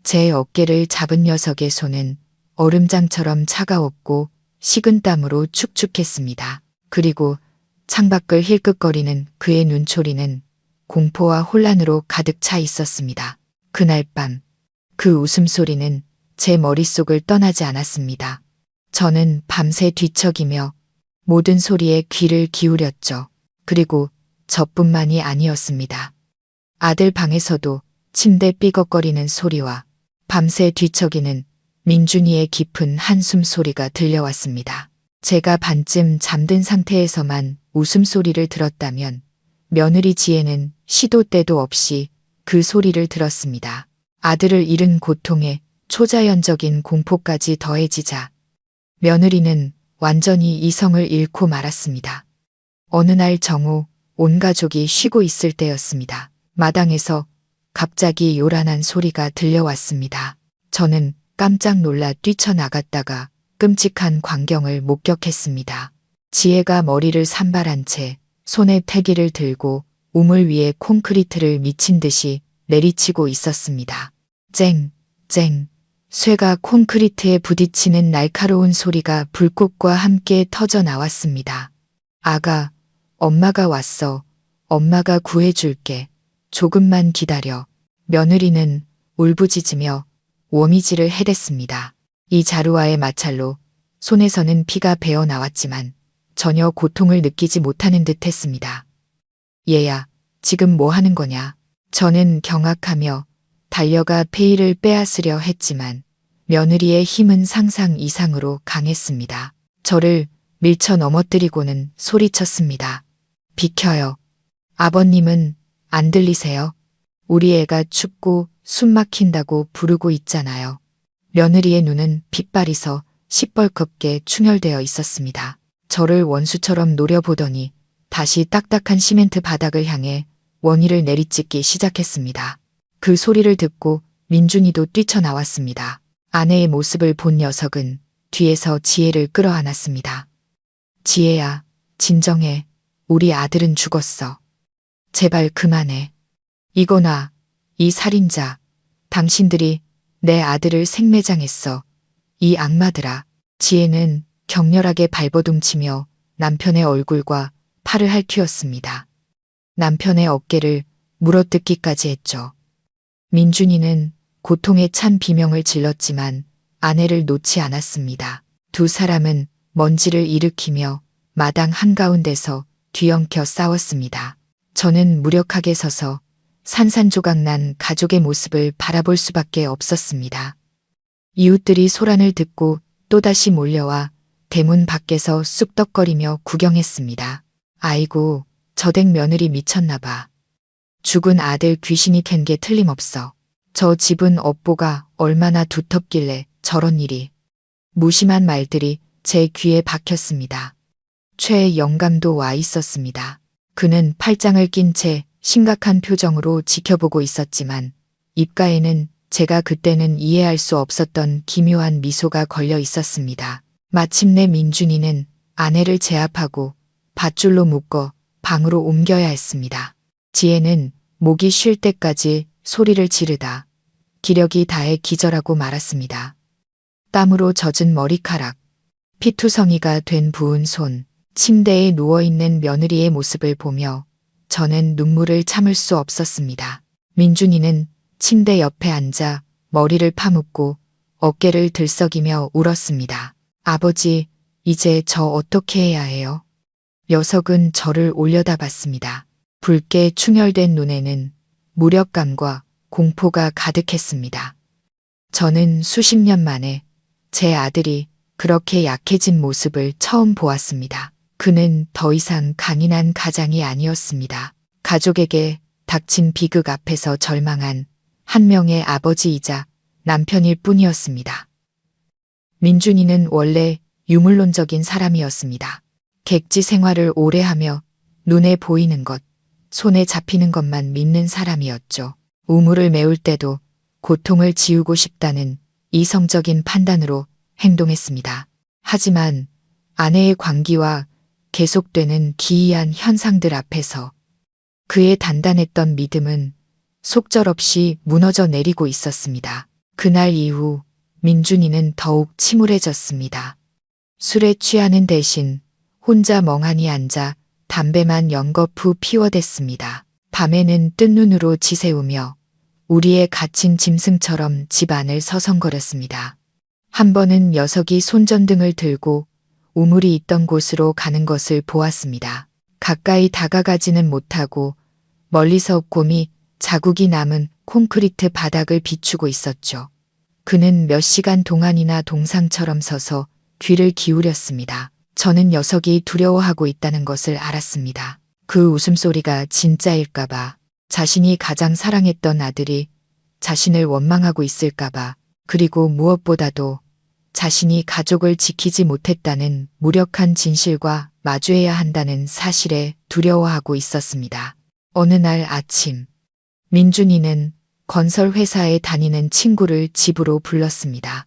제 어깨를 잡은 녀석의 손은 얼음장처럼 차가웠고 식은땀으로 축축했습니다. 그리고 창밖을 힐끗거리는 그의 눈초리는 공포와 혼란으로 가득 차 있었습니다. 그날 밤, 그 웃음소리는 제 머릿속을 떠나지 않았습니다. 저는 밤새 뒤척이며 모든 소리에 귀를 기울였죠. 그리고 저뿐만이 아니었습니다. 아들 방에서도 침대 삐걱거리는 소리와 밤새 뒤척이는 민준이의 깊은 한숨 소리가 들려왔습니다. 제가 반쯤 잠든 상태에서만 웃음소리를 들었다면 며느리 지혜는 시도 때도 없이 그 소리를 들었습니다. 아들을 잃은 고통에 초자연적인 공포까지 더해지자 며느리는 완전히 이성을 잃고 말았습니다. 어느 날 정오 온 가족이 쉬고 있을 때였습니다. 마당에서 갑자기 요란한 소리가 들려왔습니다. 저는 깜짝 놀라 뛰쳐나갔다가 끔찍한 광경을 목격했습니다. 지혜가 머리를 산발한 채 손에 태기를 들고 우물 위에 콘크리트를 미친 듯이 내리치고 있었습니다. 쨍, 쨍. 쇠가 콘크리트에 부딪히는 날카로운 소리가 불꽃과 함께 터져 나왔습니다. 아가, 엄마가 왔어. 엄마가 구해줄게. 조금만 기다려. 며느리는 울부짖으며 워미질을 해댔습니다. 이 자루와의 마찰로 손에서는 피가 배어 나왔지만 전혀 고통을 느끼지 못하는 듯 했습니다. 얘야, 지금 뭐 하는 거냐? 저는 경악하며 달려가 페이를 빼앗으려 했지만 며느리의 힘은 상상 이상으로 강했습니다. 저를 밀쳐 넘어뜨리고는 소리쳤습니다. 비켜요. 아버님은 안 들리세요? 우리 애가 춥고 숨 막힌다고 부르고 있잖아요. 며느리의 눈은 핏발이서 시뻘겋게 충혈되어 있었습니다. 저를 원수처럼 노려보더니 다시 딱딱한 시멘트 바닥을 향해 원희를 내리찍기 시작했습니다. 그 소리를 듣고 민준이도 뛰쳐나왔습니다. 아내의 모습을 본 녀석은 뒤에서 지혜를 끌어안았습니다. 지혜야, 진정해. 우리 아들은 죽었어. 제발 그만해. 이거나, 이 살인자. 당신들이 내 아들을 생매장했어. 이 악마들아. 지혜는 격렬하게 발버둥치며 남편의 얼굴과 팔을 핥히었습니다. 남편의 어깨를 물어뜯기까지 했죠. 민준이는 고통에 찬 비명을 질렀지만 아내를 놓지 않았습니다. 두 사람은 먼지를 일으키며 마당 한가운데서 뒤엉켜 싸웠습니다. 저는 무력하게 서서 산산조각난 가족의 모습을 바라볼 수밖에 없었습니다. 이웃들이 소란을 듣고 또다시 몰려와 대문 밖에서 쑥덕거리며 구경했습니다. 아이고, 저댁 며느리 미쳤나 봐. 죽은 아들 귀신이 캔 게 틀림없어. 저 집은 업보가 얼마나 두텁길래 저런 일이. 무심한 말들이 제 귀에 박혔습니다. 최 영감도 와 있었습니다. 그는 팔짱을 낀 채 심각한 표정으로 지켜보고 있었지만 입가에는 제가 그때는 이해할 수 없었던 기묘한 미소가 걸려 있었습니다. 마침내 민준이는 아내를 제압하고 밧줄로 묶어 방으로 옮겨야 했습니다. 지혜는 목이 쉴 때까지 소리를 지르다 기력이 다해 기절하고 말았습니다. 땀으로 젖은 머리카락, 피투성이가 된 부은 손, 침대에 누워있는 며느리의 모습을 보며 저는 눈물을 참을 수 없었습니다. 민준이는 침대 옆에 앉아 머리를 파묻고 어깨를 들썩이며 울었습니다. 아버지, 이제 저 어떻게 해야 해요? 녀석은 저를 올려다봤습니다. 붉게 충혈된 눈에는 무력감과 공포가 가득했습니다. 저는 수십 년 만에 제 아들이 그렇게 약해진 모습을 처음 보았습니다. 그는 더 이상 강인한 가장이 아니었습니다. 가족에게 닥친 비극 앞에서 절망한 한 명의 아버지이자 남편일 뿐이었습니다. 민준이는 원래 유물론적인 사람이었습니다. 객지 생활을 오래 하며 눈에 보이는 것, 손에 잡히는 것만 믿는 사람이었죠. 우물을 메울 때도 고통을 지우고 싶다는 이성적인 판단으로 행동했습니다. 하지만 아내의 광기와 계속되는 기이한 현상들 앞에서 그의 단단했던 믿음은 속절없이 무너져 내리고 있었습니다. 그날 이후 민준이는 더욱 침울해졌습니다. 술에 취하는 대신 혼자 멍하니 앉아 담배만 연거푸 피워댔습니다. 밤에는 뜬 눈으로 지새우며 우리의 갇힌 짐승처럼 집 안을 서성거렸습니다. 한 번은 녀석이 손전등을 들고 우물이 있던 곳으로 가는 것을 보았습니다. 가까이 다가가지는 못하고 멀리서 곰이 자국이 남은 콘크리트 바닥을 비추고 있었죠. 그는 몇 시간 동안이나 동상처럼 서서 귀를 기울였습니다. 저는 녀석이 두려워하고 있다는 것을 알았습니다. 그 웃음소리가 진짜일까봐, 자신이 가장 사랑했던 아들이 자신을 원망하고 있을까봐, 그리고 무엇보다도 자신이 가족을 지키지 못했다는 무력한 진실과 마주해야 한다는 사실에 두려워하고 있었습니다. 어느 날 아침, 민준이는 건설회사에 다니는 친구를 집으로 불렀습니다.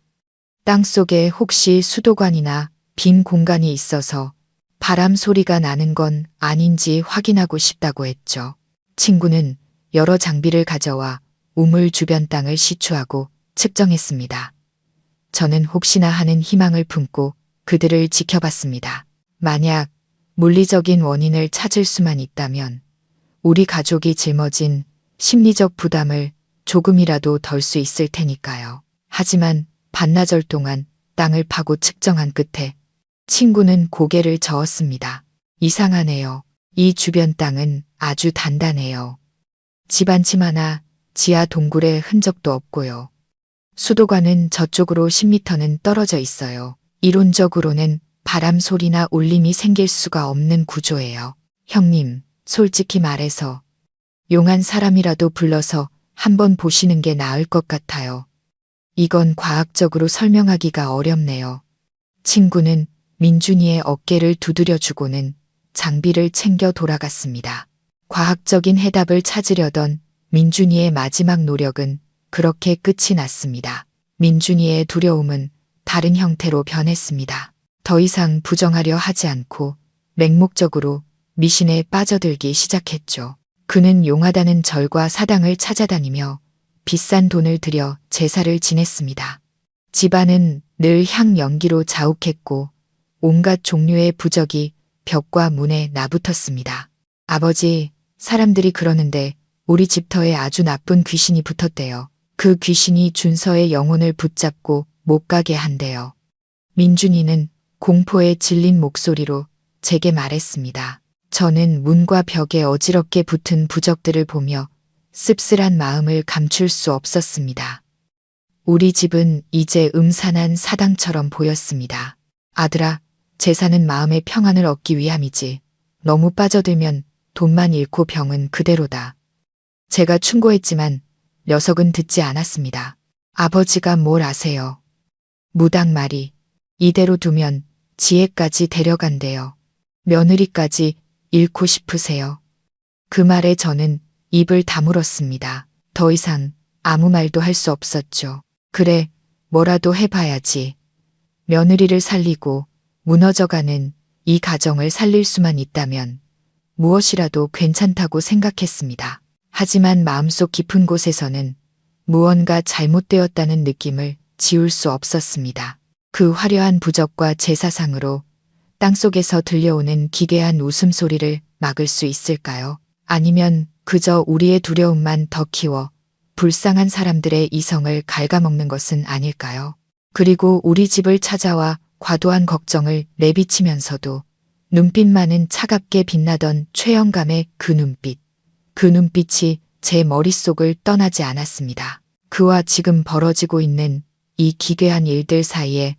땅속에 혹시 수도관이나 빈 공간이 있어서 바람 소리가 나는 건 아닌지 확인하고 싶다고 했죠. 친구는 여러 장비를 가져와 우물 주변 땅을 시추하고 측정했습니다. 저는 혹시나 하는 희망을 품고 그들을 지켜봤습니다. 만약 물리적인 원인을 찾을 수만 있다면 우리 가족이 짊어진 심리적 부담을 조금이라도 덜 수 있을 테니까요. 하지만 반나절 동안 땅을 파고 측정한 끝에 친구는 고개를 저었습니다. 이상하네요. 이 주변 땅은 아주 단단해요. 집 한 채 하나 지하 동굴의 흔적도 없고요. 수도관은 저쪽으로 10m는 떨어져 있어요. 이론적으로는 바람 소리나 울림이 생길 수가 없는 구조예요. 형님, 솔직히 말해서 용한 사람이라도 불러서 한번 보시는 게 나을 것 같아요. 이건 과학적으로 설명하기가 어렵네요. 친구는 민준이의 어깨를 두드려주고는 장비를 챙겨 돌아갔습니다. 과학적인 해답을 찾으려던 민준이의 마지막 노력은 그렇게 끝이 났습니다. 민준이의 두려움은 다른 형태로 변했습니다. 더 이상 부정하려 하지 않고 맹목적으로 미신에 빠져들기 시작했죠. 그는 용하다는 절과 사당을 찾아다니며 비싼 돈을 들여 제사를 지냈습니다. 집안은 늘 향연기로 자욱했고 온갖 종류의 부적이 벽과 문에 나붙었습니다. 아버지, 사람들이 그러는데 우리 집터에 아주 나쁜 귀신이 붙었대요. 그 귀신이 준서의 영혼을 붙잡고 못 가게 한대요. 민준이는 공포에 질린 목소리로 제게 말했습니다. 저는 문과 벽에 어지럽게 붙은 부적들을 보며 씁쓸한 마음을 감출 수 없었습니다. 우리 집은 이제 음산한 사당처럼 보였습니다. 아들아, 제사는 마음의 평안을 얻기 위함이지. 너무 빠져들면 돈만 잃고 병은 그대로다. 제가 충고했지만 녀석은 듣지 않았습니다. 아버지가 뭘 아세요? 무당말이 이대로 두면 지혜까지 데려간대요. 며느리까지 잃고 싶으세요. 그 말에 저는 입을 다물었습니다. 더 이상 아무 말도 할 수 없었죠. 그래, 뭐라도 해봐야지. 며느리를 살리고 무너져가는 이 가정을 살릴 수만 있다면 무엇이라도 괜찮다고 생각했습니다. 하지만 마음속 깊은 곳에서는 무언가 잘못되었다는 느낌을 지울 수 없었습니다. 그 화려한 부적과 제사상으로 땅속에서 들려오는 기괴한 웃음소리를 막을 수 있을까요? 아니면 그저 우리의 두려움만 더 키워 불쌍한 사람들의 이성을 갉아먹는 것은 아닐까요? 그리고 우리 집을 찾아와 과도한 걱정을 내비치면서도 눈빛만은 차갑게 빛나던 최영감의 그 눈빛. 그 눈빛이 제 머릿속을 떠나지 않았습니다. 그와 지금 벌어지고 있는 이 기괴한 일들 사이에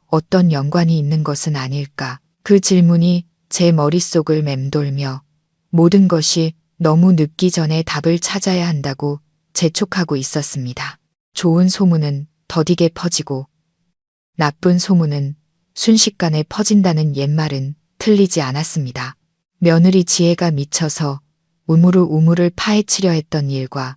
어떤 연관이 있는 것은 아닐까. 그 질문이 제 머릿속을 맴돌며 모든 것이 너무 늦기 전에 답을 찾아야 한다고 재촉하고 있었습니다. 좋은 소문은 더디게 퍼지고 나쁜 소문은 순식간에 퍼진다는 옛말은 틀리지 않았습니다. 며느리 지혜가 미쳐서 우물을 파헤치려 했던 일과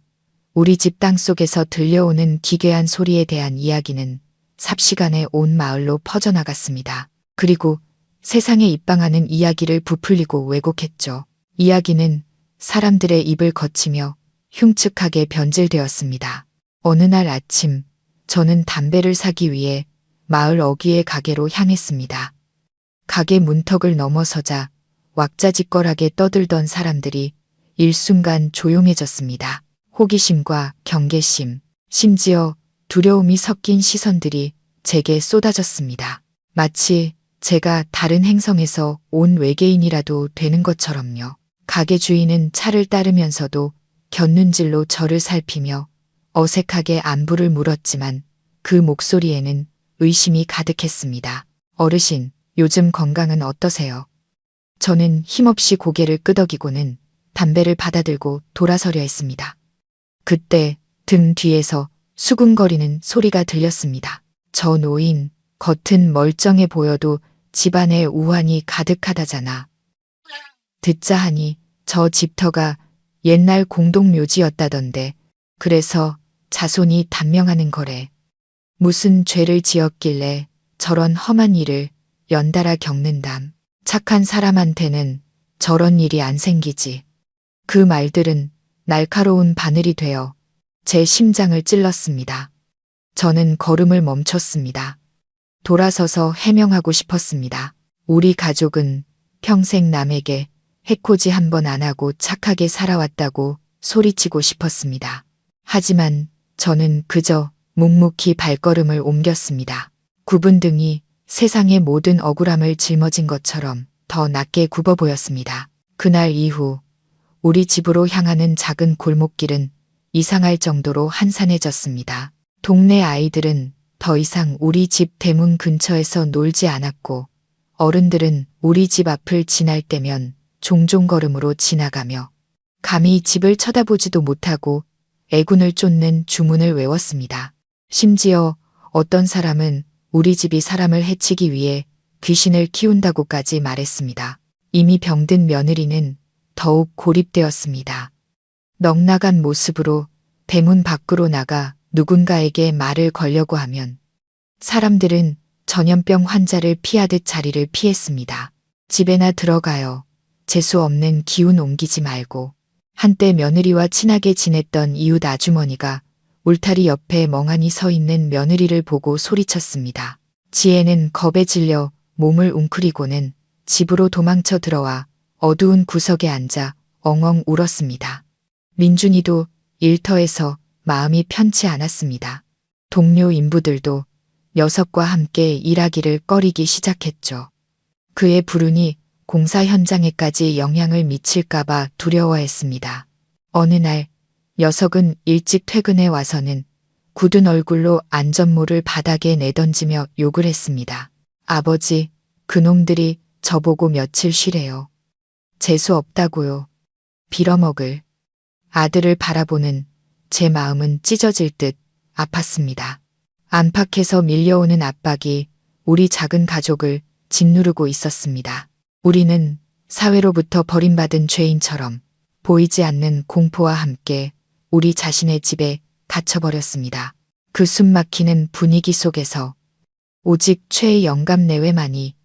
우리 집 땅속에서 들려오는 기괴한 소리에 대한 이야기는 삽시간에 온 마을로 퍼져나갔습니다. 그리고 세상에 입방하는 이야기를 부풀리고 왜곡했죠. 이야기는 사람들의 입을 거치며 흉측하게 변질되었습니다. 어느 날 아침 저는 담배를 사기 위해 마을 어귀의 가게로 향했습니다. 가게 문턱을 넘어서자 왁자지껄하게 떠들던 사람들이 일순간 조용해졌습니다. 호기심과 경계심, 심지어 두려움이 섞인 시선들이 제게 쏟아졌습니다. 마치 제가 다른 행성에서 온 외계인이라도 되는 것처럼요. 가게 주인은 차를 따르면서도 곁눈질로 저를 살피며 어색하게 안부를 물었지만 그 목소리에는 의심이 가득했습니다. 어르신, 요즘 건강은 어떠세요? 저는 힘없이 고개를 끄덕이고는 담배를 받아들고 돌아서려 했습니다. 그때 등 뒤에서 수근거리는 소리가 들렸습니다. 저 노인, 겉은 멀쩡해 보여도 집안에 우환이 가득하다잖아. 듣자 하니 저 집터가 옛날 공동묘지였다던데 그래서 자손이 단명하는 거래. 무슨 죄를 지었길래 저런 험한 일을 연달아 겪는담. 착한 사람한테는 저런 일이 안 생기지. 그 말들은 날카로운 바늘이 되어 제 심장을 찔렀습니다. 저는 걸음을 멈췄습니다. 돌아서서 해명하고 싶었습니다. 우리 가족은 평생 남에게 해코지 한 번 안 하고 착하게 살아왔다고 소리치고 싶었습니다. 하지만 저는 그저 묵묵히 발걸음을 옮겼습니다. 굽은 등이 세상의 모든 억울함을 짊어진 것처럼 더 낮게 굽어 보였습니다. 그날 이후 우리 집으로 향하는 작은 골목길은 이상할 정도로 한산해졌습니다. 동네 아이들은 더 이상 우리 집 대문 근처에서 놀지 않았고 어른들은 우리 집 앞을 지날 때면 종종 걸음으로 지나가며 감히 집을 쳐다보지도 못하고 애군을 쫓는 주문을 외웠습니다. 심지어 어떤 사람은 우리 집이 사람을 해치기 위해 귀신을 키운다고까지 말했습니다. 이미 병든 며느리는 더욱 고립되었습니다. 넉나간 모습으로 대문 밖으로 나가 누군가에게 말을 걸려고 하면 사람들은 전염병 환자를 피하듯 자리를 피했습니다. 집에나 들어가요. 재수 없는 기운 옮기지 말고. 한때 며느리와 친하게 지냈던 이웃 아주머니가 울타리 옆에 멍하니 서 있는 며느리를 보고 소리쳤습니다. 지혜는 겁에 질려 몸을 웅크리고는 집으로 도망쳐 들어와 어두운 구석에 앉아 엉엉 울었습니다. 민준이도 일터에서 마음이 편치 않았습니다. 동료 인부들도 녀석과 함께 일하기를 꺼리기 시작했죠. 그의 불운이 공사 현장에까지 영향을 미칠까봐 두려워했습니다. 어느 날 녀석은 일찍 퇴근해 와서는 굳은 얼굴로 안전모를 바닥에 내던지며 욕을 했습니다. 아버지, 그놈들이 저보고 며칠 쉬래요. 재수 없다고요. 빌어먹을. 아들을 바라보는 제 마음은 찢어질 듯 아팠습니다. 안팎에서 밀려오는 압박이 우리 작은 가족을 짓누르고 있었습니다. 우리는 사회로부터 버림받은 죄인처럼 보이지 않는 공포와 함께 우리 자신의 집에 갇혀버렸습니다. 그 숨막히는 분위기 속에서 오직 최의 영감 내외만이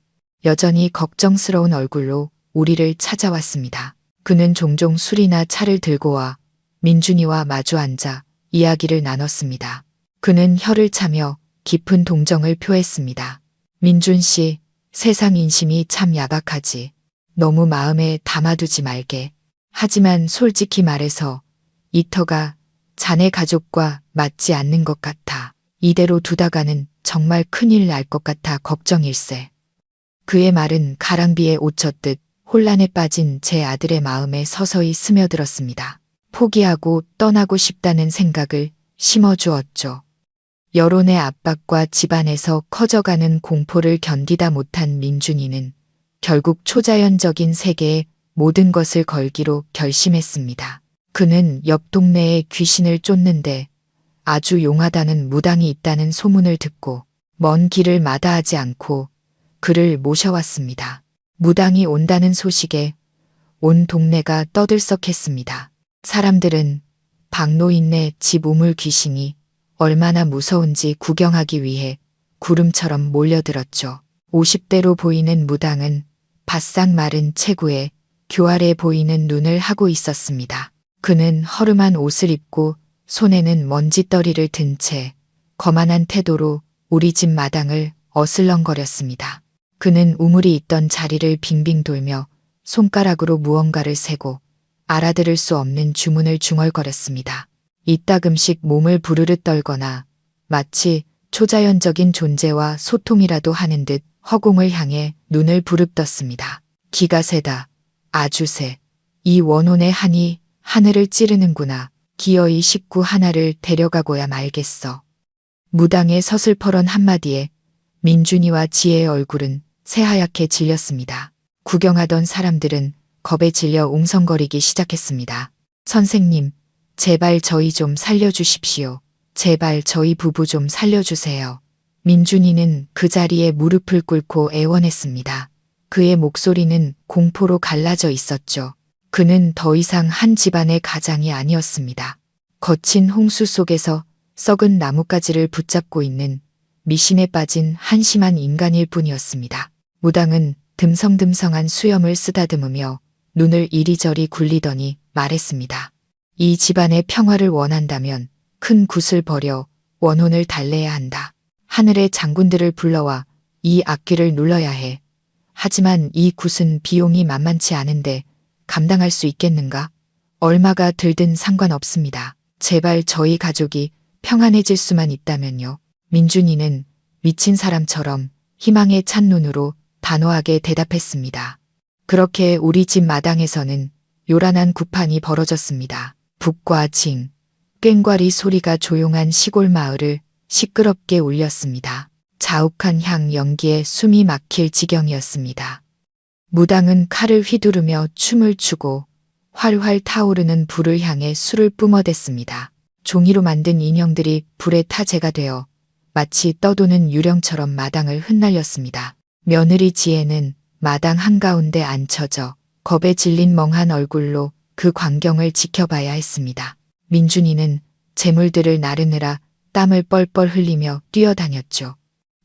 여전히 걱정스러운 얼굴로 우리를 찾아왔습니다. 그는 종종 술이나 차를 들고 와 민준이와 마주 앉아 이야기를 나눴습니다. 그는 혀를 차며 깊은 동정을 표했습니다. 민준 씨, 세상 인심이 참 야박하지. 너무 마음에 담아두지 말게. 하지만 솔직히 말해서 이 터가 자네 가족과 맞지 않는 것 같아. 이대로 두다가는 정말 큰일 날 것 같아 걱정일세. 그의 말은 가랑비에 옷 젖듯 혼란에 빠진 제 아들의 마음에 서서히 스며들었습니다. 포기하고 떠나고 싶다는 생각을 심어주었죠. 여론의 압박과 집안에서 커져가는 공포를 견디다 못한 민준이는 결국 초자연적인 세계에 모든 것을 걸기로 결심했습니다. 그는 옆 동네에 귀신을 쫓는데 아주 용하다는 무당이 있다는 소문을 듣고 먼 길을 마다하지 않고 그를 모셔왔습니다. 무당이 온다는 소식에 온 동네가 떠들썩했습니다. 사람들은 박노인네 집 우물 귀신이 얼마나 무서운지 구경하기 위해 구름처럼 몰려들었죠. 50대로 보이는 무당은 바싹 마른 체구에 교활해 보이는 눈을 하고 있었습니다. 그는 허름한 옷을 입고 손에는 먼지떨이를 든 채 거만한 태도로 우리 집 마당을 어슬렁거렸습니다. 그는 우물이 있던 자리를 빙빙 돌며 손가락으로 무언가를 세고 알아들을 수 없는 주문을 중얼거렸습니다. 이따금씩 몸을 부르르 떨거나 마치 초자연적인 존재와 소통이라도 하는 듯 허공을 향해 눈을 부릅떴습니다. 기가 세다. 아주 세. 이 원혼의 한이 하늘을 찌르는구나. 기어이 식구 하나를 데려가고야 말겠어. 무당의 서슬퍼런 한마디에 민준이와 지혜의 얼굴은 새하얗게 질렸습니다. 구경하던 사람들은 겁에 질려 웅성거리기 시작했습니다. 선생님, 제발 저희 좀 살려주십시오. 제발 저희 부부 좀 살려주세요. 민준이는 그 자리에 무릎을 꿇고 애원했습니다. 그의 목소리는 공포로 갈라져 있었죠. 그는 더 이상 한 집안의 가장이 아니었습니다. 거친 홍수 속에서 썩은 나뭇가지를 붙잡고 있는 미신에 빠진 한심한 인간일 뿐이었습니다. 무당은 듬성듬성한 수염을 쓰다듬으며 눈을 이리저리 굴리더니 말했습니다. 이 집안의 평화를 원한다면 큰 굿을 버려 원혼을 달래야 한다. 하늘의 장군들을 불러와 이 악귀를 눌러야 해. 하지만 이 굿은 비용이 만만치 않은데 감당할 수 있겠는가? 얼마가 들든 상관없습니다. 제발 저희 가족이 평안해질 수만 있다면요. 민준이는 미친 사람처럼 희망에 찬 눈으로 단호하게 대답했습니다. 그렇게 우리 집 마당에서는 요란한 구판이 벌어졌습니다. 북과 징, 꽹과리 소리가 조용한 시골 마을을 시끄럽게 울렸습니다. 자욱한 향 연기에 숨이 막힐 지경이었습니다. 무당은 칼을 휘두르며 춤을 추고 활활 타오르는 불을 향해 술을 뿜어댔습니다. 종이로 만든 인형들이 불에 타재가 되어 마치 떠도는 유령처럼 마당을 흩날렸습니다. 며느리 지혜는 마당 한가운데 앉혀져 겁에 질린 멍한 얼굴로 그 광경을 지켜봐야 했습니다. 민준이는 재물들을 나르느라 땀을 뻘뻘 흘리며 뛰어다녔죠.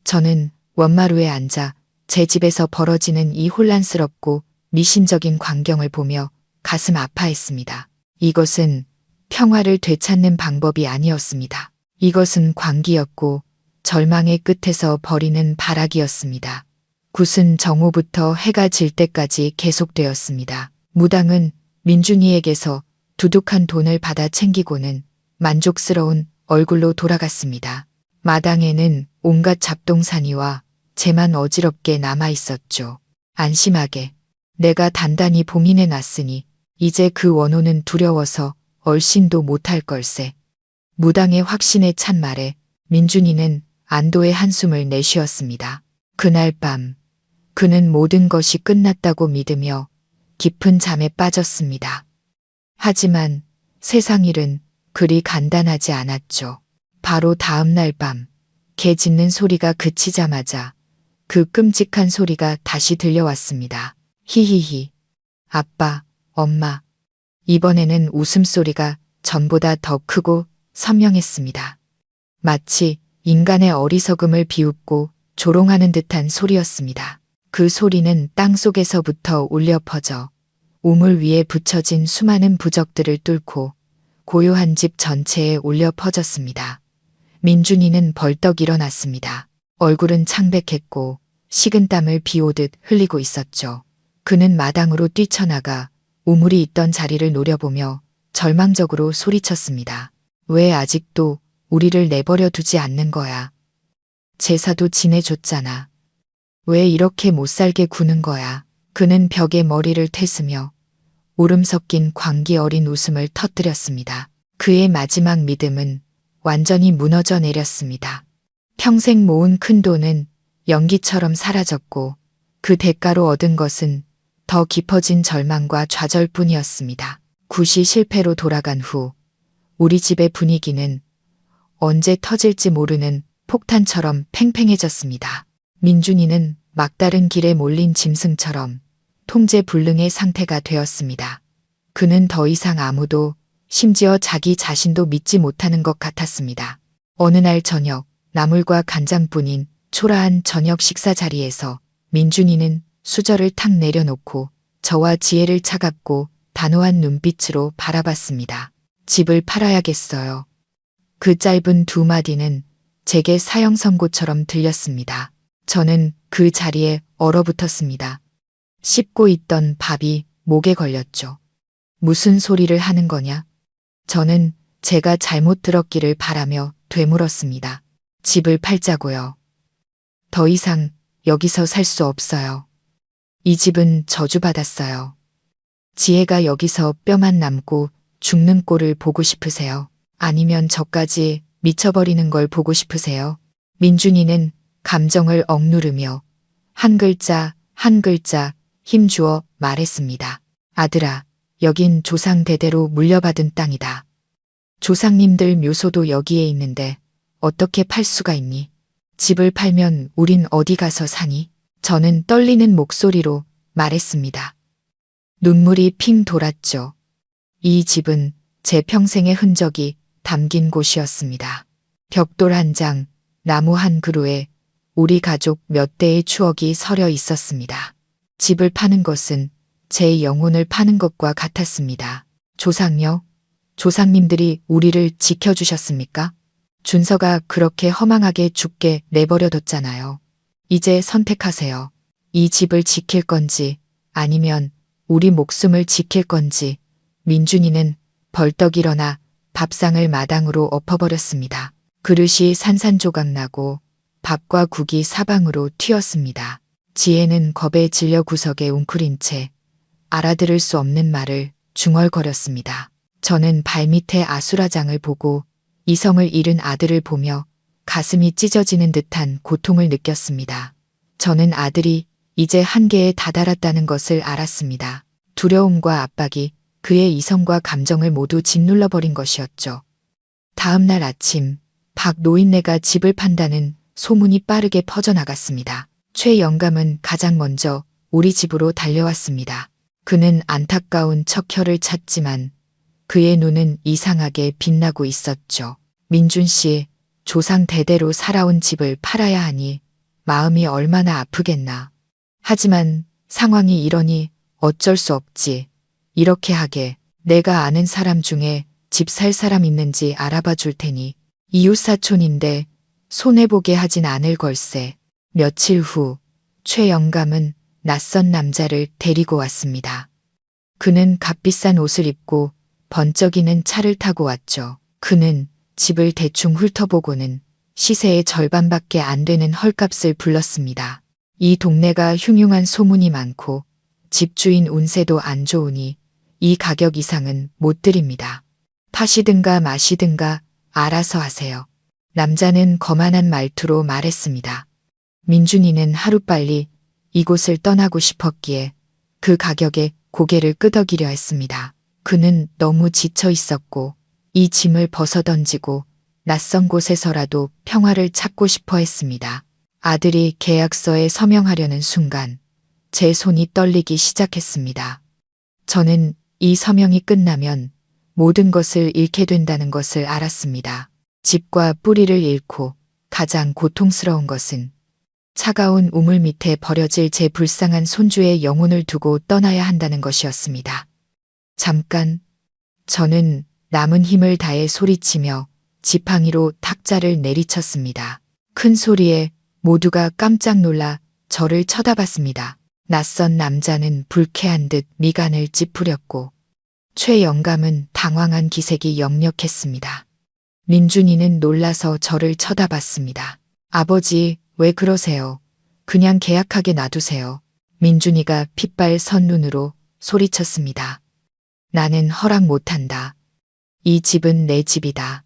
저는 원마루에 앉아 제 집에서 벌어지는 이 혼란스럽고 미심적인 광경을 보며 가슴 아파했습니다. 이것은 평화를 되찾는 방법이 아니었습니다. 이것은 광기였고 절망의 끝에서 버리는 발악이었습니다. 굿은 정오부터 해가 질 때까지 계속되었습니다. 무당은 민준이에게서 두둑한 돈을 받아 챙기고는 만족스러운 얼굴로 돌아갔습니다. 마당에는 온갖 잡동사니와 재만 어지럽게 남아 있었죠. 안심하게 내가 단단히 봉인해 놨으니 이제 그 원호는 두려워서 얼씬도 못할 걸세. 무당의 확신에 찬 말에 민준이는 안도의 한숨을 내쉬었습니다. 그날 밤 그는 모든 것이 끝났다고 믿으며 깊은 잠에 빠졌습니다. 하지만 세상 일은 그리 간단하지 않았죠. 바로 다음 날 밤 개 짖는 소리가 그치자마자 그 끔찍한 소리가 다시 들려왔습니다. 히히히. 아빠, 엄마. 이번에는 웃음소리가 전보다 더 크고 선명했습니다. 마치 인간의 어리석음을 비웃고 조롱하는 듯한 소리였습니다. 그 소리는 땅속에서부터 울려 퍼져 우물 위에 붙여진 수많은 부적들을 뚫고 고요한 집 전체에 울려 퍼졌습니다. 민준이는 벌떡 일어났습니다. 얼굴은 창백했고 식은땀을 비오듯 흘리고 있었죠. 그는 마당으로 뛰쳐나가 우물이 있던 자리를 노려보며 절망적으로 소리쳤습니다. 왜 아직도 우리를 내버려 두지 않는 거야? 제사도 지내줬잖아. 왜 이렇게 못살게 구는 거야? 그는 벽에 머리를 태스며 울음 섞인 광기 어린 웃음을 터뜨렸습니다. 그의 마지막 믿음은 완전히 무너져 내렸습니다. 평생 모은 큰 돈은 연기처럼 사라졌고 그 대가로 얻은 것은 더 깊어진 절망과 좌절뿐이었습니다. 굿이 실패로 돌아간 후 우리 집의 분위기는 언제 터질지 모르는 폭탄처럼 팽팽해졌습니다. 민준이는 막다른 길에 몰린 짐승처럼 통제불능의 상태가 되었습니다. 그는 더 이상 아무도 심지어 자기 자신도 믿지 못하는 것 같았습니다. 어느 날 저녁 나물과 간장뿐인 초라한 저녁 식사 자리에서 민준이는 수저를 탁 내려놓고 저와 지혜를 차갑고 단호한 눈빛으로 바라봤습니다. 집을 팔아야겠어요. 그 짧은 두 마디는 제게 사형 선고처럼 들렸습니다. 저는 그 자리에 얼어붙었습니다. 씹고 있던 밥이 목에 걸렸죠. 무슨 소리를 하는 거냐? 저는 제가 잘못 들었기를 바라며 되물었습니다. 집을 팔자고요. 더 이상 여기서 살 수 없어요. 이 집은 저주받았어요. 지혜가 여기서 뼈만 남고 죽는 꼴을 보고 싶으세요? 아니면 저까지 미쳐버리는 걸 보고 싶으세요? 민준이는 감정을 억누르며 한 글자 한 글자 힘주어 말했습니다. 아들아, 여긴 조상 대대로 물려받은 땅이다. 조상님들 묘소도 여기에 있는데 어떻게 팔 수가 있니? 집을 팔면 우린 어디 가서 사니? 저는 떨리는 목소리로 말했습니다. 눈물이 핑 돌았죠. 이 집은 제 평생의 흔적이 담긴 곳이었습니다. 벽돌 한 장, 나무 한 그루에 우리 가족 몇 대의 추억이 서려 있었습니다. 집을 파는 것은 제 영혼을 파는 것과 같았습니다. 조상요? 조상님들이 우리를 지켜주셨습니까? 준서가 그렇게 허망하게 죽게 내버려뒀잖아요. 이제 선택하세요. 이 집을 지킬 건지 아니면 우리 목숨을 지킬 건지. 민준이는 벌떡 일어나 밥상을 마당으로 엎어버렸습니다. 그릇이 산산조각나고 밥과 국이 사방으로 튀었습니다. 지혜는 겁에 질려 구석에 웅크린 채 알아들을 수 없는 말을 중얼거렸습니다. 저는 발밑에 아수라장을 보고 이성을 잃은 아들을 보며 가슴이 찢어지는 듯한 고통을 느꼈습니다. 저는 아들이 이제 한계에 다다랐다는 것을 알았습니다. 두려움과 압박이 그의 이성과 감정을 모두 짓눌러버린 것이었죠. 다음 날 아침 박 노인네가 집을 판다는 소문이 빠르게 퍼져나갔습니다. 최 영감은 가장 먼저 우리 집으로 달려왔습니다. 그는 안타까운 척혈을 찾지만 그의 눈은 이상하게 빛나고 있었죠. 민준 씨, 조상 대대로 살아온 집을 팔아야 하니 마음이 얼마나 아프겠나. 하지만 상황이 이러니 어쩔 수 없지. 이렇게 하게. 내가 아는 사람 중에 집 살 사람 있는지 알아봐 줄 테니. 이웃사촌인데 손해보게 하진 않을 걸세. 며칠 후 최 영감은 낯선 남자를 데리고 왔습니다. 그는 값비싼 옷을 입고 번쩍이는 차를 타고 왔죠. 그는 집을 대충 훑어보고는 시세의 절반밖에 안 되는 헐값을 불렀습니다. 이 동네가 흉흉한 소문이 많고 집주인 운세도 안 좋으니 이 가격 이상은 못 드립니다. 파시든가 마시든가 알아서 하세요. 남자는 거만한 말투로 말했습니다. 민준이는 하루빨리 이곳을 떠나고 싶었기에 그 가격에 고개를 끄덕이려 했습니다. 그는 너무 지쳐 있었고 이 짐을 벗어던지고 낯선 곳에서라도 평화를 찾고 싶어 했습니다. 아들이 계약서에 서명하려는 순간 제 손이 떨리기 시작했습니다. 저는 이 서명이 끝나면 모든 것을 잃게 된다는 것을 알았습니다. 집과 뿌리를 잃고 가장 고통스러운 것은 차가운 우물 밑에 버려질 제 불쌍한 손주의 영혼을 두고 떠나야 한다는 것이었습니다. 잠깐, 저는 남은 힘을 다해 소리치며 지팡이로 탁자를 내리쳤습니다. 큰 소리에 모두가 깜짝 놀라 저를 쳐다봤습니다. 낯선 남자는 불쾌한 듯 미간을 찌푸렸고 최 영감은 당황한 기색이 역력했습니다. 민준이는 놀라서 저를 쳐다봤습니다. 아버지, 왜 그러세요? 그냥 계약하게 놔두세요. 민준이가 핏발 선 눈으로 소리쳤습니다. 나는 허락 못한다. 이 집은 내 집이다.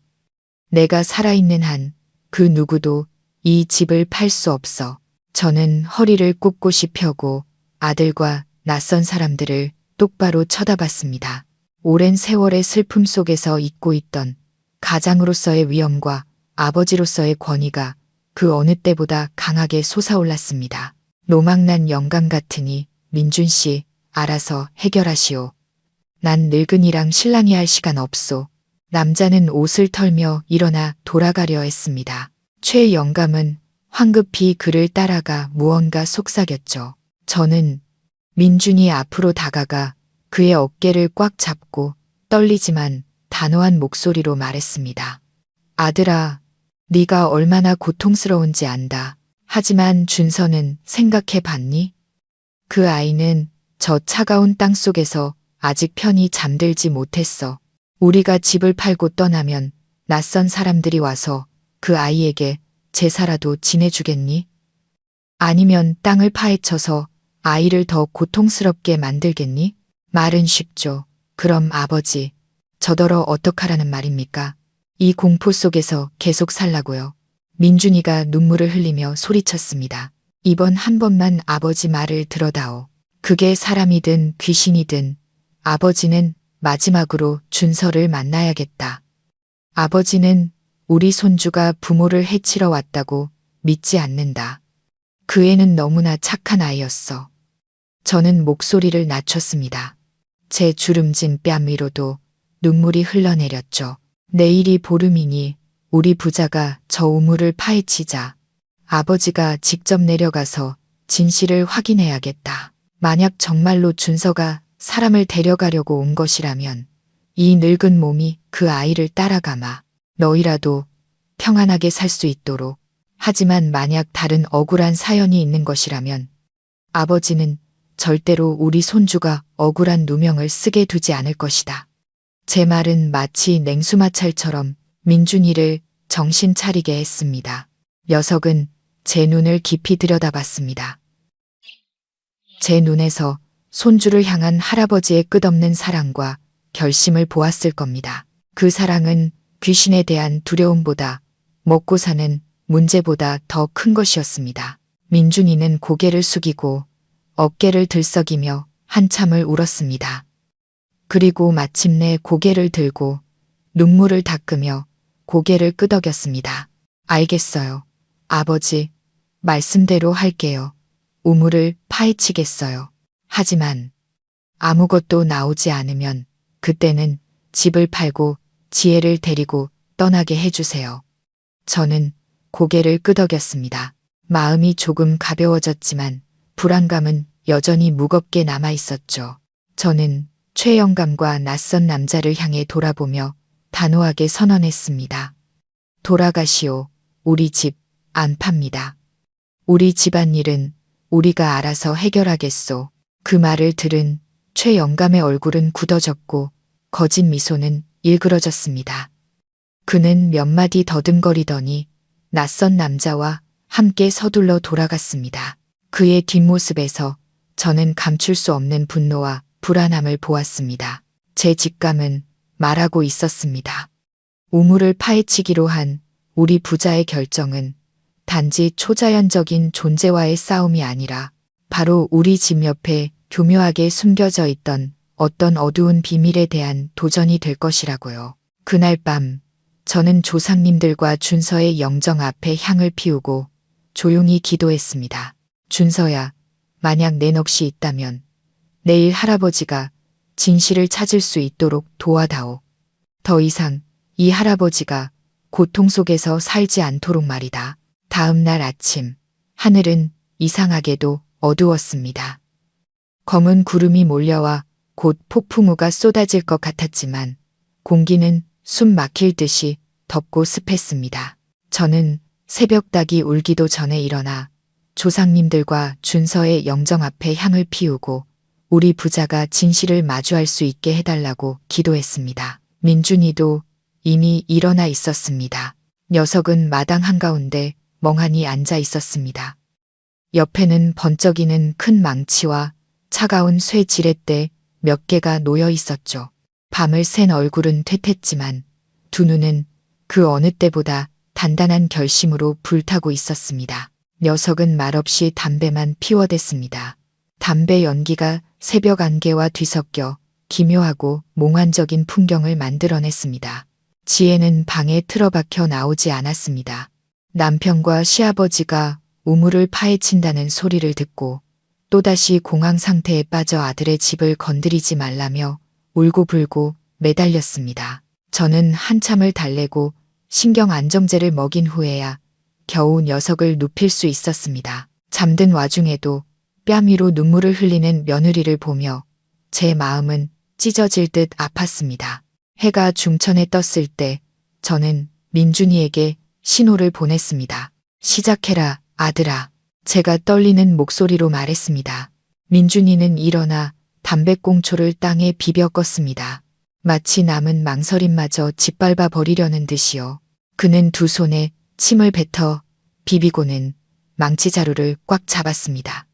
내가 살아있는 한 그 누구도 이 집을 팔 수 없어. 저는 허리를 꿋꿋이 펴고 아들과 낯선 사람들을 똑바로 쳐다봤습니다. 오랜 세월의 슬픔 속에서 잊고 있던 가장으로서의 위엄과 아버지로서의 권위가 그 어느 때보다 강하게 솟아올랐습니다. 노망난 영감 같으니 민준 씨, 알아서 해결하시오. 난 늙은이랑 실랑이 할 시간 없소. 남자는 옷을 털며 일어나 돌아가려 했습니다. 최 영감은 황급히 그를 따라가 무언가 속삭였죠. 저는 민준이 앞으로 다가가 그의 어깨를 꽉 잡고 떨리지만 단호한 목소리로 말했습니다. 아들아, 네가 얼마나 고통스러운지 안다. 하지만 준서는 생각해 봤니? 그 아이는 저 차가운 땅 속에서 아직 편히 잠들지 못했어. 우리가 집을 팔고 떠나면 낯선 사람들이 와서 그 아이에게 제사라도 지내주겠니? 아니면 땅을 파헤쳐서 아이를 더 고통스럽게 만들겠니? 말은 쉽죠. 그럼 아버지, 저더러 어떡하라는 말입니까? 이 공포 속에서 계속 살라고요. 민준이가 눈물을 흘리며 소리쳤습니다. 이번 한 번만 아버지 말을 들어다오. 그게 사람이든 귀신이든 아버지는 마지막으로 준서를 만나야겠다. 아버지는 우리 손주가 부모를 해치러 왔다고 믿지 않는다. 그 애는 너무나 착한 아이였어. 저는 목소리를 낮췄습니다. 제 주름진 뺨 위로도 눈물이 흘러내렸죠. 내일이 보름이니 우리 부자가 저 우물을 파헤치자. 아버지가 직접 내려가서 진실을 확인해야겠다. 만약 정말로 준서가 사람을 데려가려고 온 것이라면 이 늙은 몸이 그 아이를 따라가마 너희라도 평안하게 살 수 있도록. 하지만 만약 다른 억울한 사연이 있는 것이라면 아버지는 절대로 우리 손주가 억울한 누명을 쓰게 두지 않을 것이다. 제 말은 마치 냉수마찰처럼 민준이를 정신 차리게 했습니다. 녀석은 제 눈을 깊이 들여다봤습니다. 제 눈에서 손주를 향한 할아버지의 끝없는 사랑과 결심을 보았을 겁니다. 그 사랑은 귀신에 대한 두려움보다 먹고 사는 문제보다 더 큰 것이었습니다. 민준이는 고개를 숙이고 어깨를 들썩이며 한참을 울었습니다. 그리고 마침내 고개를 들고 눈물을 닦으며 고개를 끄덕였습니다. 알겠어요. 아버지, 말씀대로 할게요. 우물을 파헤치겠어요. 하지만 아무것도 나오지 않으면 그때는 집을 팔고 지혜를 데리고 떠나게 해주세요. 저는 고개를 끄덕였습니다. 마음이 조금 가벼워졌지만 불안감은 여전히 무겁게 남아 있었죠. 저는 최영감과 낯선 남자를 향해 돌아보며 단호하게 선언했습니다. 돌아가시오. 우리 집 안 팝니다. 우리 집안일은 우리가 알아서 해결하겠소. 그 말을 들은 최영감의 얼굴은 굳어졌고 거짓 미소는 일그러졌습니다. 그는 몇 마디 더듬거리더니 낯선 남자와 함께 서둘러 돌아갔습니다. 그의 뒷모습에서 저는 감출 수 없는 분노와 불안함을 보았습니다. 제 직감은 말하고 있었습니다. 우물을 파헤치기로 한 우리 부자의 결정은 단지 초자연적인 존재와의 싸움이 아니라 바로 우리 집 옆에 교묘하게 숨겨져 있던 어떤 어두운 비밀에 대한 도전이 될 것이라고요. 그날 밤 저는 조상님들과 준서의 영정 앞에 향을 피우고 조용히 기도했습니다. 준서야, 만약 내 넋이 있다면 내일 할아버지가 진실을 찾을 수 있도록 도와다오. 더 이상 이 할아버지가 고통 속에서 살지 않도록 말이다. 다음 날 아침, 하늘은 이상하게도 어두웠습니다. 검은 구름이 몰려와 곧 폭풍우가 쏟아질 것 같았지만 공기는 숨 막힐 듯이 덥고 습했습니다. 저는 새벽 닭이 울기도 전에 일어나 조상님들과 준서의 영정 앞에 향을 피우고 우리 부자가 진실을 마주할 수 있게 해달라고 기도했습니다. 민준이도 이미 일어나 있었습니다. 녀석은 마당 한가운데 멍하니 앉아 있었습니다. 옆에는 번쩍이는 큰 망치와 차가운 쇠 지렛대 몇 개가 놓여 있었죠. 밤을 샌 얼굴은 퇴퇴했지만 두 눈은 그 어느 때보다 단단한 결심으로 불타고 있었습니다. 녀석은 말없이 담배만 피워댔습니다. 담배 연기가 새벽 안개와 뒤섞여 기묘하고 몽환적인 풍경을 만들어냈습니다. 지혜는 방에 틀어박혀 나오지 않았습니다. 남편과 시아버지가 우물을 파헤친다는 소리를 듣고 또다시 공황 상태에 빠져 아들의 집을 건드리지 말라며 울고불고 매달렸습니다. 저는 한참을 달래고 신경 안정제를 먹인 후에야 겨우 녀석을 눕힐 수 있었습니다. 잠든 와중에도 뺨 위로 눈물을 흘리는 며느리를 보며 제 마음은 찢어질 듯 아팠습니다. 해가 중천에 떴을 때 저는 민준이에게 신호를 보냈습니다. 시작해라, 아들아. 제가 떨리는 목소리로 말했습니다. 민준이는 일어나 담배꽁초를 땅에 비벼 껐습니다. 마치 남은 망설임마저 짓밟아 버리려는 듯이요. 그는 두 손에 침을 뱉어 비비고는 망치자루를 꽉 잡았습니다.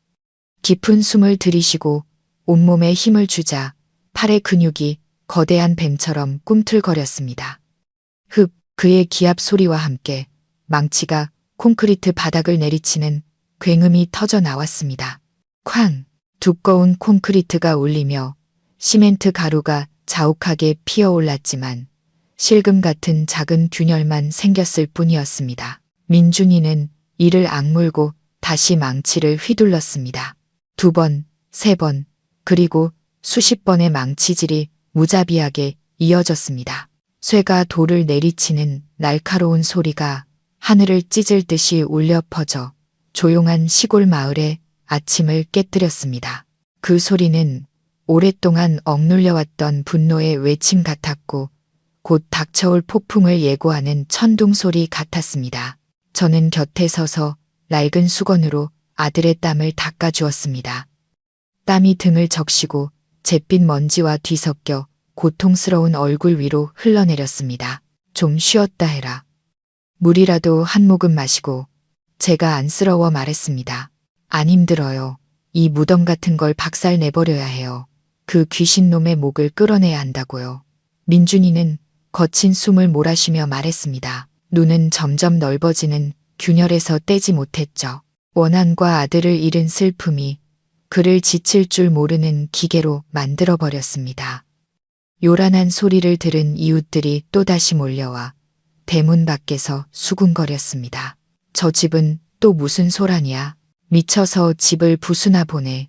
깊은 숨을 들이쉬고 온몸에 힘을 주자 팔의 근육이 거대한 뱀처럼 꿈틀거렸습니다. 흡, 그의 기합 소리와 함께 망치가 콘크리트 바닥을 내리치는 굉음이 터져 나왔습니다. 쾅! 두꺼운 콘크리트가 울리며 시멘트 가루가 자욱하게 피어올랐지만 실금 같은 작은 균열만 생겼을 뿐이었습니다. 민준이는 이를 악물고 다시 망치를 휘둘렀습니다. 2번, 3번, 그리고 수십 번의 망치질이 무자비하게 이어졌습니다. 쇠가 돌을 내리치는 날카로운 소리가 하늘을 찢을 듯이 울려 퍼져 조용한 시골 마을의 아침을 깨뜨렸습니다. 그 소리는 오랫동안 억눌려왔던 분노의 외침 같았고 곧 닥쳐올 폭풍을 예고하는 천둥 소리 같았습니다. 저는 곁에 서서 낡은 수건으로 아들의 땀을 닦아주었습니다. 땀이 등을 적시고 잿빛 먼지와 뒤섞여 고통스러운 얼굴 위로 흘러내렸습니다. 좀 쉬었다 해라. 물이라도 한 모금 마시고 제가 안쓰러워 말했습니다. 안 힘들어요. 이 무덤 같은 걸 박살 내버려야 해요. 그 귀신놈의 목을 끌어내야 한다고요. 민준이는 거친 숨을 몰아쉬며 말했습니다. 눈은 점점 넓어지는 균열에서 떼지 못했죠. 원한과 아들을 잃은 슬픔이 그를 지칠 줄 모르는 기계로 만들어버렸습니다. 요란한 소리를 들은 이웃들이 또다시 몰려와 대문 밖에서 수군거렸습니다. 저 집은 또 무슨 소란이야. 미쳐서 집을 부수나 보네.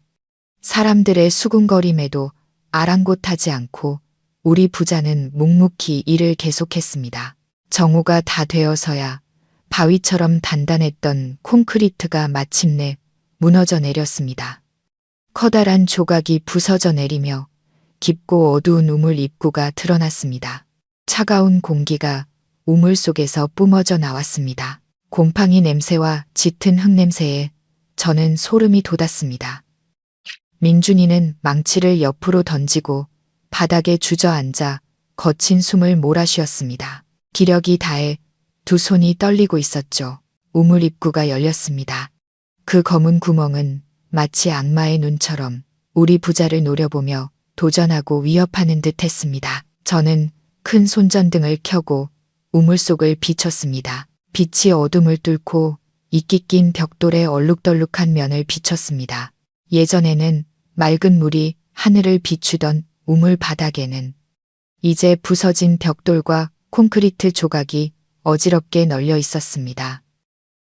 사람들의 수군거림에도 아랑곳하지 않고 우리 부자는 묵묵히 일을 계속했습니다. 정오가 다 되어서야 바위처럼 단단했던 콘크리트가 마침내 무너져 내렸습니다. 커다란 조각이 부서져 내리며 깊고 어두운 우물 입구가 드러났습니다. 차가운 공기가 우물 속에서 뿜어져 나왔습니다. 곰팡이 냄새와 짙은 흙냄새에 저는 소름이 돋았습니다. 민준이는 망치를 옆으로 던지고 바닥에 주저앉아 거친 숨을 몰아쉬었습니다. 기력이 다해 두 손이 떨리고 있었죠. 우물 입구가 열렸습니다. 그 검은 구멍은 마치 악마의 눈처럼 우리 부자를 노려보며 도전하고 위협하는 듯 했습니다. 저는 큰 손전등을 켜고 우물 속을 비췄습니다. 빛이 어둠을 뚫고 이끼 낀 벽돌의 얼룩덜룩한 면을 비췄습니다. 예전에는 맑은 물이 하늘을 비추던 우물 바닥에는 이제 부서진 벽돌과 콘크리트 조각이 어지럽게 널려 있었습니다.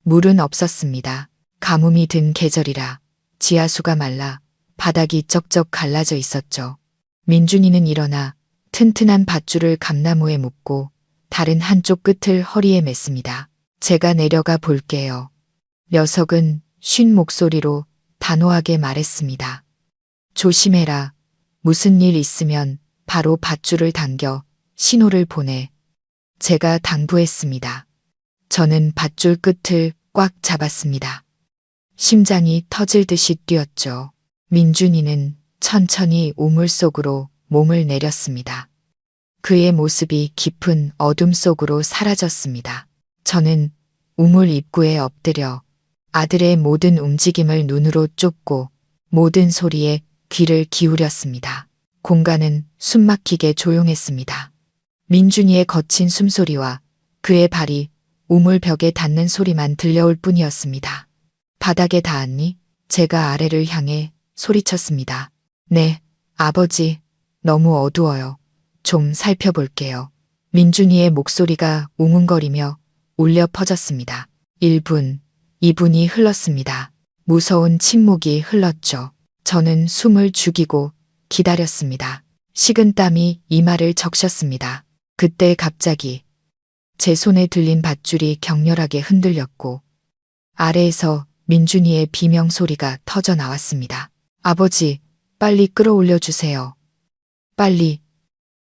물은 없었습니다. 가뭄이 든 계절이라 지하수가 말라 바닥이 쩍쩍 갈라져 있었죠. 민준이는 일어나 튼튼한 밧줄을 감나무에 묶고 다른 한쪽 끝을 허리에 맸습니다. 제가 내려가 볼게요. 녀석은 쉰 목소리로 단호하게 말했습니다. 조심해라. 무슨 일 있으면 바로 밧줄을 당겨 신호를 보내. 제가 당부했습니다. 저는 밧줄 끝을 꽉 잡았습니다. 심장이 터질 듯이 뛰었죠. 민준이는 천천히 우물 속으로 몸을 내렸습니다. 그의 모습이 깊은 어둠 속으로 사라졌습니다. 저는 우물 입구에 엎드려 아들의 모든 움직임을 눈으로 쫓고 모든 소리에 귀를 기울였습니다. 공간은 숨막히게 조용했습니다. 민준이의 거친 숨소리와 그의 발이 우물 벽에 닿는 소리만 들려올 뿐이었습니다. 바닥에 닿았니? 제가 아래를 향해 소리쳤습니다. 네, 아버지, 너무 어두워요. 좀 살펴볼게요. 민준이의 목소리가 웅웅거리며 울려 퍼졌습니다. 1분, 2분이 흘렀습니다. 무서운 침묵이 흘렀죠. 저는 숨을 죽이고 기다렸습니다. 식은땀이 이마를 적셨습니다. 그때 갑자기 제 손에 들린 밧줄이 격렬하게 흔들렸고 아래에서 민준이의 비명 소리가 터져 나왔습니다. 아버지, 빨리 끌어올려 주세요. 빨리.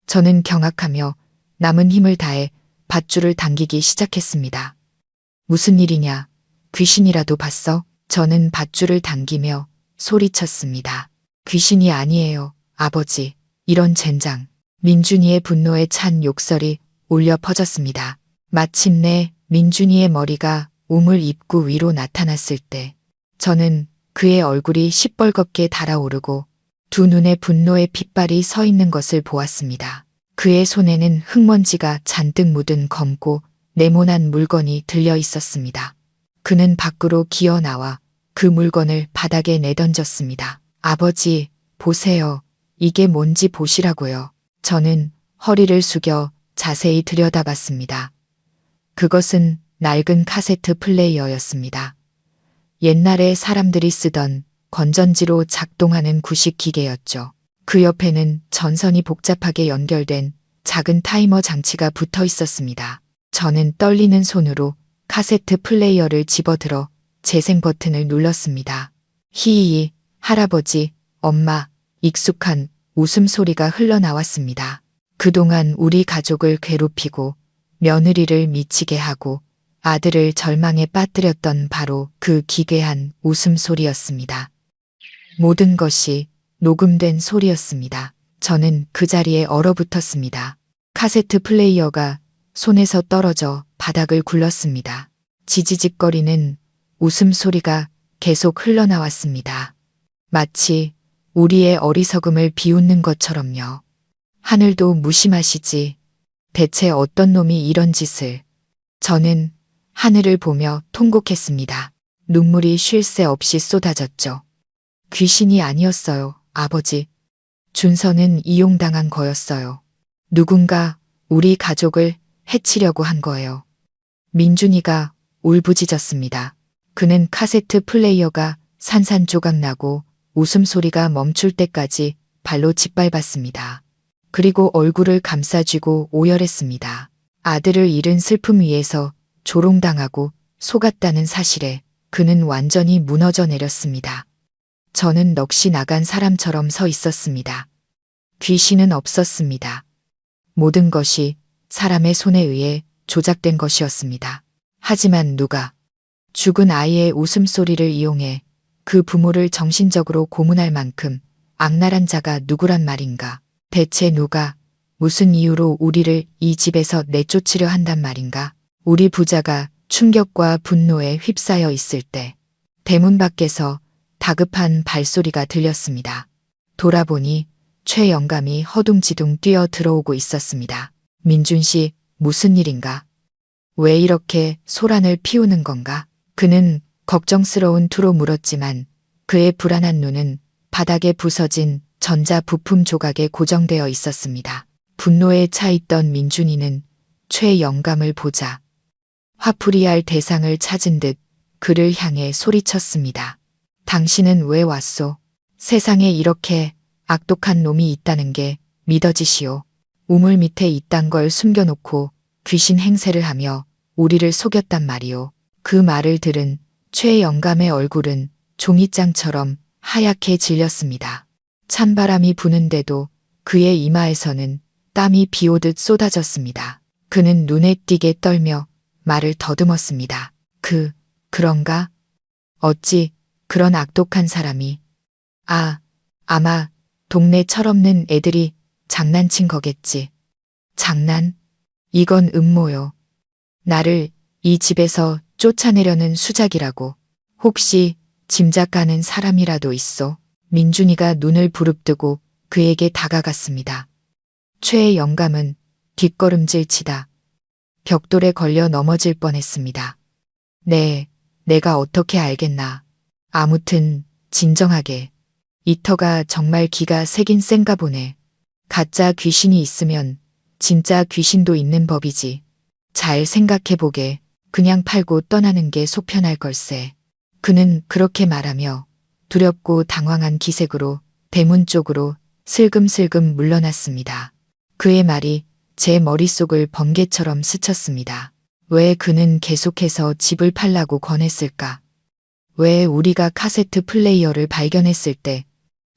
저는 경악하며 남은 힘을 다해 밧줄을 당기기 시작했습니다. 무슨 일이냐? 귀신이라도 봤어? 저는 밧줄을 당기며 소리쳤습니다. 귀신이 아니에요, 아버지. 이런 젠장. 민준이의 분노에 찬 욕설이 울려 퍼졌습니다. 마침내 민준이의 머리가 우물 입구 위로 나타났을 때 저는 그의 얼굴이 시뻘겋게 달아오르고 두 눈에 분노의 핏발이 서 있는 것을 보았습니다. 그의 손에는 흙먼지가 잔뜩 묻은 검고 네모난 물건이 들려 있었습니다. 그는 밖으로 기어 나와 그 물건을 바닥에 내던졌습니다. 아버지, 보세요. 이게 뭔지 보시라고요. 저는 허리를 숙여 자세히 들여다봤습니다. 그것은 낡은 카세트 플레이어였습니다. 옛날에 사람들이 쓰던 건전지로 작동하는 구식 기계였죠. 그 옆에는 전선이 복잡하게 연결된 작은 타이머 장치가 붙어 있었습니다. 저는 떨리는 손으로 카세트 플레이어를 집어들어 재생 버튼을 눌렀습니다. 히히, 할아버지, 엄마, 익숙한 웃음소리가 흘러나왔습니다. 그동안 우리 가족을 괴롭히고 며느리를 미치게 하고 아들을 절망에 빠뜨렸던 바로 그 기괴한 웃음소리였습니다. 모든 것이 녹음된 소리였습니다. 저는 그 자리에 얼어붙었습니다. 카세트 플레이어가 손에서 떨어져 바닥을 굴렀습니다. 지지직거리는 웃음소리가 계속 흘러나왔습니다. 마치 우리의 어리석음을 비웃는 것처럼요. 하늘도 무심하시지. 대체 어떤 놈이 이런 짓을. 저는 하늘을 보며 통곡했습니다. 눈물이 쉴 새 없이 쏟아졌죠. 귀신이 아니었어요, 아버지. 준서는 이용당한 거였어요. 누군가 우리 가족을 해치려고 한 거예요. 민준이가 울부짖었습니다. 그는 카세트 플레이어가 산산조각 나고 웃음소리가 멈출 때까지 발로 짓밟았습니다. 그리고 얼굴을 감싸쥐고 오열했습니다. 아들을 잃은 슬픔 위에서 조롱당하고 속았다는 사실에 그는 완전히 무너져 내렸습니다. 저는 넋이 나간 사람처럼 서 있었습니다. 귀신은 없었습니다. 모든 것이 사람의 손에 의해 조작된 것이었습니다. 하지만 누가 죽은 아이의 웃음소리를 이용해 그 부모를 정신적으로 고문할 만큼 악랄한 자가 누구란 말인가? 대체 누가 무슨 이유로 우리를 이 집에서 내쫓으려 한단 말인가? 우리 부자가 충격과 분노에 휩싸여 있을 때 대문 밖에서 다급한 발소리가 들렸습니다. 돌아보니 최 영감이 허둥지둥 뛰어 들어오고 있었습니다. 민준 씨, 무슨 일인가? 왜 이렇게 소란을 피우는 건가? 그는 걱정스러운 투로 물었지만 그의 불안한 눈은 바닥에 부서진 전자 부품 조각에 고정되어 있었습니다. 분노에 차 있던 민준이는 최 영감을 보자 화풀이할 대상을 찾은 듯 그를 향해 소리쳤습니다. 당신은 왜 왔소? 세상에 이렇게 악독한 놈이 있다는 게 믿어지시오. 우물 밑에 이딴 걸 숨겨놓고 귀신 행세를 하며 우리를 속였단 말이오. 그 말을 들은 최 영감의 얼굴은 종이장처럼 하얗게 질렸습니다. 찬바람이 부는데도 그의 이마에서는 땀이 비오듯 쏟아졌습니다. 그는 눈에 띄게 떨며 말을 더듬었습니다. 그런가? 어찌 그런 악독한 사람이. 아마 동네 철없는 애들이 장난친 거겠지. 장난? 이건 음모요. 나를 이 집에서 쫓아내려는 수작이라고. 혹시 짐작가는 사람이라도 있어? 민준이가 눈을 부릅뜨고 그에게 다가갔습니다. 최 영감은 뒷걸음질 치다 벽돌에 걸려 넘어질 뻔했습니다. 내가 어떻게 알겠나. 아무튼 진정하게. 이 터가 정말 기가 세긴 센가 보네. 가짜 귀신이 있으면 진짜 귀신도 있는 법이지. 잘 생각해보게. 그냥 팔고 떠나는 게 속편할 걸세. 그는 그렇게 말하며 두렵고 당황한 기색으로 대문 쪽으로 슬금슬금 물러났습니다. 그의 말이 제 머릿속을 번개처럼 스쳤습니다. 왜 그는 계속해서 집을 팔라고 권했을까? 왜 우리가 카세트 플레이어를 발견했을 때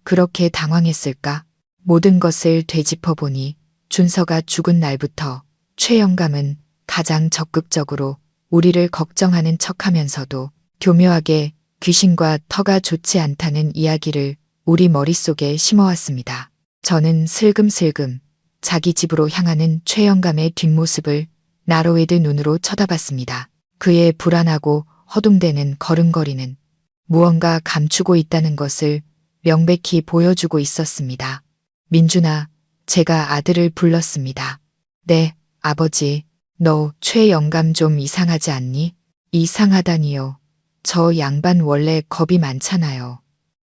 그렇게 당황했을까? 모든 것을 되짚어보니 준서가 죽은 날부터 최 영감은 가장 적극적으로 우리를 걱정하는 척하면서도 교묘하게 귀신과 터가 좋지 않다는 이야기를 우리 머릿속에 심어왔습니다. 저는 슬금슬금 자기 집으로 향하는 최 영감의 뒷모습을 나로웨드 눈으로 쳐다봤습니다. 그의 불안하고 허둥대는 걸음걸이는 무언가 감추고 있다는 것을 명백히 보여주고 있었습니다. 민준아, 제가 아들을 불렀습니다. 네, 아버지. 너 최 영감 좀 이상하지 않니? 이상하다니요. 저 양반 원래 겁이 많잖아요.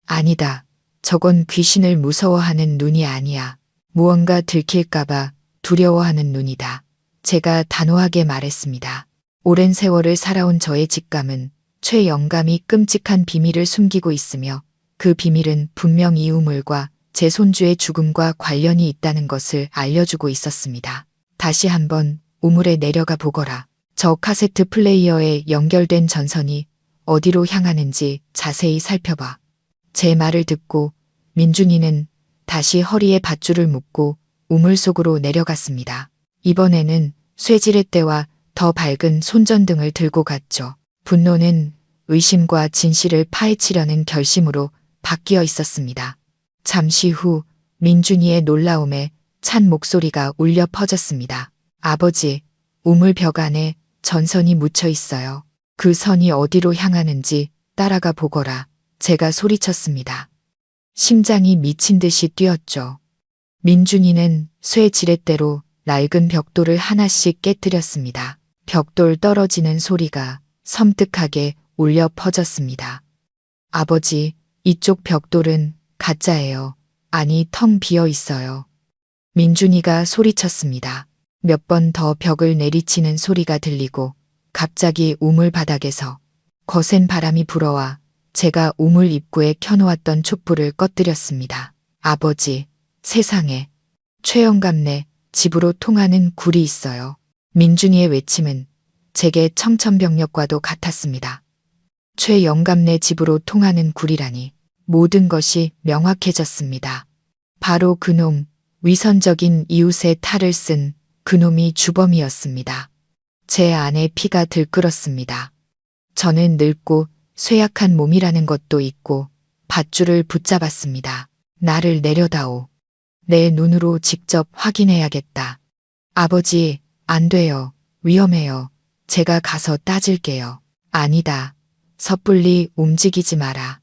아니다. 저건 귀신을 무서워하는 눈이 아니야. 무언가 들킬까봐 두려워하는 눈이다. 제가 단호하게 말했습니다. 오랜 세월을 살아온 저의 직감은 최 영감이 끔찍한 비밀을 숨기고 있으며 그 비밀은 분명 이 우물과 제 손주의 죽음과 관련이 있다는 것을 알려주고 있었습니다. 다시 한번 우물에 내려가 보거라. 저 카세트 플레이어에 연결된 전선이 어디로 향하는지 자세히 살펴봐. 제 말을 듣고 민준이는 다시 허리에 밧줄을 묶고 우물 속으로 내려갔습니다. 이번에는 쇠지렛대와 더 밝은 손전등을 들고 갔죠. 분노는 의심과 진실을 파헤치려는 결심으로 바뀌어 있었습니다. 잠시 후 민준이의 놀라움에 찬 목소리가 울려 퍼졌습니다. 아버지, 우물 벽 안에 전선이 묻혀 있어요. 그 선이 어디로 향하는지 따라가 보거라. 제가 소리쳤습니다. 심장이 미친 듯이 뛰었죠. 민준이는 쇠 지렛대로 낡은 벽돌을 하나씩 깨뜨렸습니다. 벽돌 떨어지는 소리가 섬뜩하게 울려 퍼졌습니다. 아버지, 이쪽 벽돌은 가짜예요. 아니, 텅 비어 있어요. 민준이가 소리쳤습니다. 몇 번 더 벽을 내리치는 소리가 들리고 갑자기 우물 바닥에서 거센 바람이 불어와 제가 우물 입구에 켜놓았던 촛불을 꺼뜨렸습니다. 아버지, 세상에. 최 영감네 집으로 통하는 굴이 있어요. 민준이의 외침은 제게 청천벽력과도 같았습니다. 최 영감네 집으로 통하는 굴이라니 모든 것이 명확해졌습니다. 바로 그놈, 위선적인 이웃의 탈을 쓴 그놈이 주범이었습니다. 제 안에 피가 들끓었습니다. 저는 늙고 쇠약한 몸이라는 것도 있고 밧줄을 붙잡았습니다. 나를 내려다오. 내 눈으로 직접 확인해야겠다. 아버지, 안 돼요. 위험해요. 제가 가서 따질게요. 아니다. 섣불리 움직이지 마라.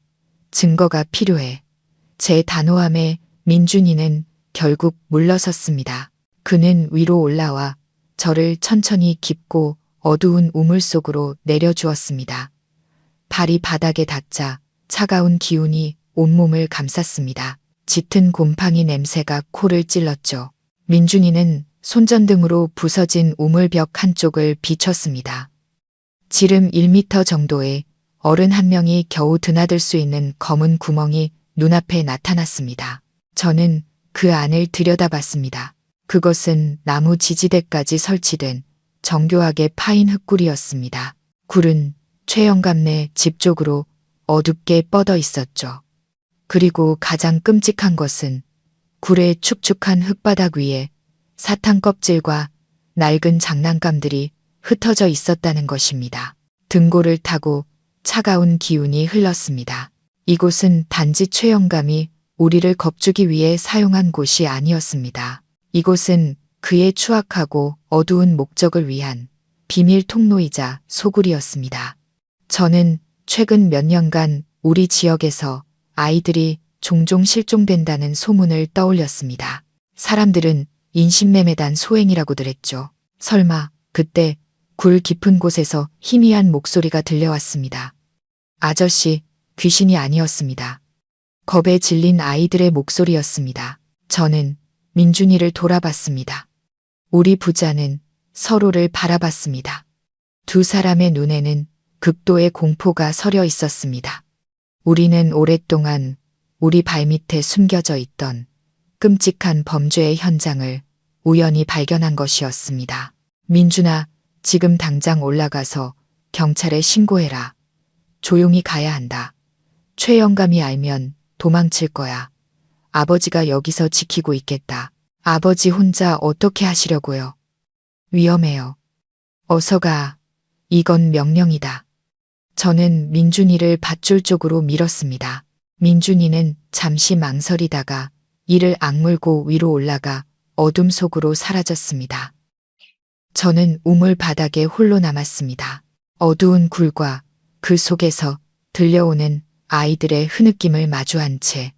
증거가 필요해. 제 단호함에 민준이는 결국 물러섰습니다. 그는 위로 올라와 저를 천천히 깊고 어두운 우물 속으로 내려주었습니다. 발이 바닥에 닿자 차가운 기운이 온몸을 감쌌습니다. 짙은 곰팡이 냄새가 코를 찔렀죠. 민준이는 손전등으로 부서진 우물벽 한쪽을 비췄습니다. 지름 1m 정도의 어른 한 명이 겨우 드나들 수 있는 검은 구멍이 눈앞에 나타났습니다. 저는 그 안을 들여다봤습니다. 그것은 나무 지지대까지 설치된 정교하게 파인 흙굴이었습니다. 굴은 최 영감네 집 쪽으로 어둡게 뻗어 있었죠. 그리고 가장 끔찍한 것은 굴의 축축한 흙바닥 위에 사탕 껍질과 낡은 장난감들이 흩어져 있었다는 것입니다. 등골을 타고 차가운 기운이 흘렀습니다. 이곳은 단지 최 영감이 우리를 겁주기 위해 사용한 곳이 아니었습니다. 이곳은 그의 추악하고 어두운 목적을 위한 비밀 통로이자 소굴이었습니다. 저는 최근 몇 년간 우리 지역에서 아이들이 종종 실종된다는 소문을 떠올렸습니다. 사람들은 인신매매단 소행이라고들 했죠. 설마 그때 굴 깊은 곳에서 희미한 목소리가 들려왔습니다. 아저씨, 귀신이 아니었습니다. 겁에 질린 아이들의 목소리였습니다. 저는 민준이를 돌아봤습니다. 우리 부자는 서로를 바라봤습니다. 두 사람의 눈에는 극도의 공포가 서려 있었습니다. 우리는 오랫동안 우리 발밑에 숨겨져 있던 끔찍한 범죄의 현장을 우연히 발견한 것이었습니다. 민준아, 지금 당장 올라가서 경찰에 신고해라. 조용히 가야 한다. 최 영감이 알면 도망칠 거야. 아버지가 여기서 지키고 있겠다. 아버지 혼자 어떻게 하시려고요? 위험해요. 어서 가. 이건 명령이다. 저는 민준이를 밧줄 쪽으로 밀었습니다. 민준이는 잠시 망설이다가 이를 악물고 위로 올라가 어둠 속으로 사라졌습니다. 저는 우물 바닥에 홀로 남았습니다. 어두운 굴과 그 속에서 들려오는 아이들의 흐느낌을 마주한 채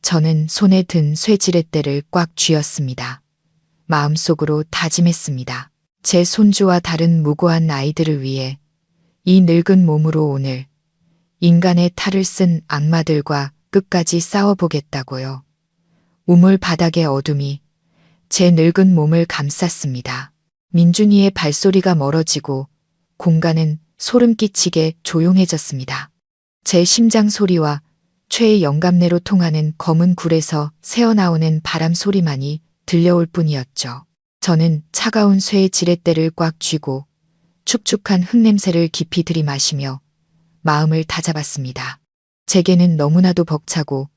저는 손에 든 쇠지렛대를 꽉 쥐었습니다. 마음속으로 다짐했습니다. 제 손주와 다른 무고한 아이들을 위해 이 늙은 몸으로 오늘 인간의 탈을 쓴 악마들과 끝까지 싸워보겠다고요. 우물 바닥의 어둠이 제 늙은 몸을 감쌌습니다. 민준이의 발소리가 멀어지고 공간은 소름 끼치게 조용해졌습니다. 제 심장 소리와 최의 영감내로 통하는 검은 굴에서 새어나오는 바람 소리만이 들려올 뿐이었죠. 저는 차가운 쇠의 지렛대를 꽉 쥐고 축축한 흙냄새를 깊이 들이마시며 마음을 다잡았습니다. 제게는 너무나도 벅차고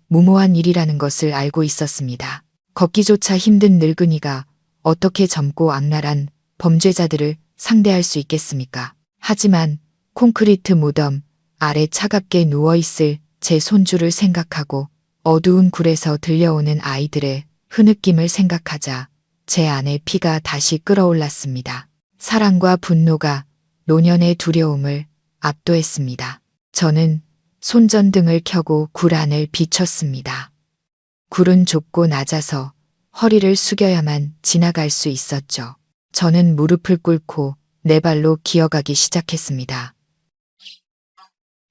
무모한 일이라는 것을 알고 있었습니다. 걷기조차 힘든 늙은이가 어떻게 젊고 악랄한 범죄자들을 상대할 수 있겠습니까? 하지만 콘크리트 무덤 아래 차갑게 누워있을 제 손주를 생각하고 어두운 굴에서 들려오는 아이들의 흐느낌을 생각하자 제 안에 피가 다시 끓어올랐습니다. 사랑과 분노가 노년의 두려움을 압도했습니다. 저는 손전등을 켜고 굴 안을 비췄습니다. 굴은 좁고 낮아서 허리를 숙여야만 지나갈 수 있었죠. 저는 무릎을 꿇고 네 발로 기어가기 시작했습니다.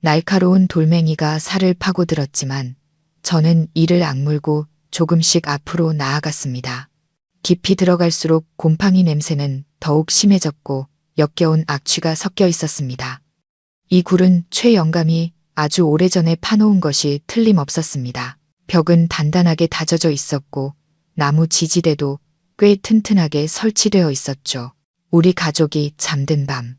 날카로운 돌멩이가 살을 파고들었지만 저는 이를 악물고 조금씩 앞으로 나아갔습니다. 깊이 들어갈수록 곰팡이 냄새는 더욱 심해졌고 역겨운 악취가 섞여 있었습니다. 이 굴은 최 영감이 아주 오래전에 파놓은 것이 틀림없었습니다. 벽은 단단하게 다져져 있었고 나무 지지대도 꽤 튼튼하게 설치되어 있었죠. 우리 가족이 잠든 밤.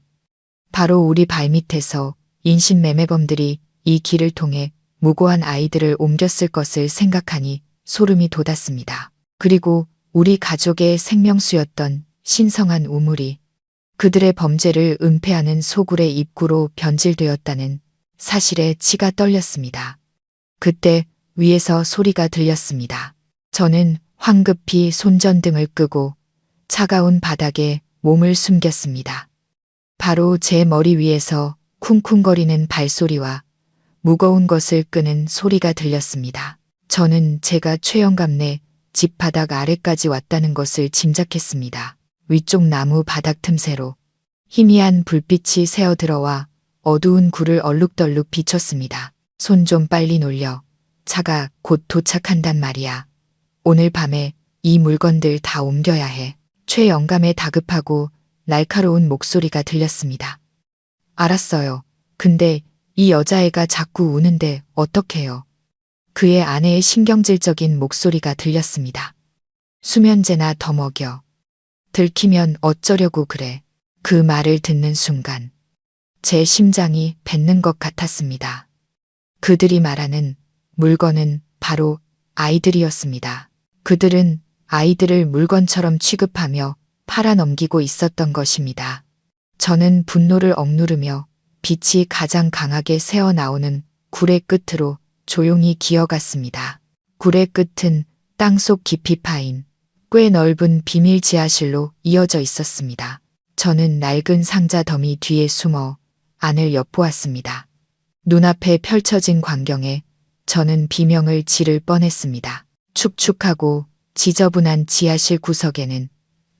바로 우리 발밑에서 인신매매범들이 이 길을 통해 무고한 아이들을 옮겼을 것을 생각하니 소름이 돋았습니다. 그리고 우리 가족의 생명수였던 신성한 우물이 그들의 범죄를 은폐하는 소굴의 입구로 변질되었다는 사실에 치가 떨렸습니다. 그때 위에서 소리가 들렸습니다. 저는 황급히 손전등을 끄고 차가운 바닥에 몸을 숨겼습니다. 바로 제 머리 위에서 쿵쿵거리는 발소리와 무거운 것을 끄는 소리가 들렸습니다. 저는 제가 최영감네 집 바닥 아래까지 왔다는 것을 짐작했습니다. 위쪽 나무 바닥 틈새로 희미한 불빛이 새어 들어와 어두운 굴을 얼룩덜룩 비췄습니다. 손 좀 빨리 놀려. 차가 곧 도착한단 말이야. 오늘 밤에 이 물건들 다 옮겨야 해. 최영감의 다급하고 날카로운 목소리가 들렸습니다. 알았어요. 근데 이 여자애가 자꾸 우는데 어떡해요? 그의 아내의 신경질적인 목소리가 들렸습니다. 수면제나 더 먹여. 들키면 어쩌려고 그래. 그 말을 듣는 순간 제 심장이 뱉는 것 같았습니다. 그들이 말하는 물건은 바로 아이들이었습니다. 그들은 아이들을 물건처럼 취급하며 팔아넘기고 있었던 것입니다. 저는 분노를 억누르며 빛이 가장 강하게 새어나오는 굴의 끝으로 조용히 기어갔습니다. 굴의 끝은 땅속 깊이 파인 꽤 넓은 비밀 지하실로 이어져 있었습니다. 저는 낡은 상자 더미 뒤에 숨어 안을 엿보았습니다. 눈앞에 펼쳐진 광경에 저는 비명을 지를 뻔했습니다. 축축하고 지저분한 지하실 구석에는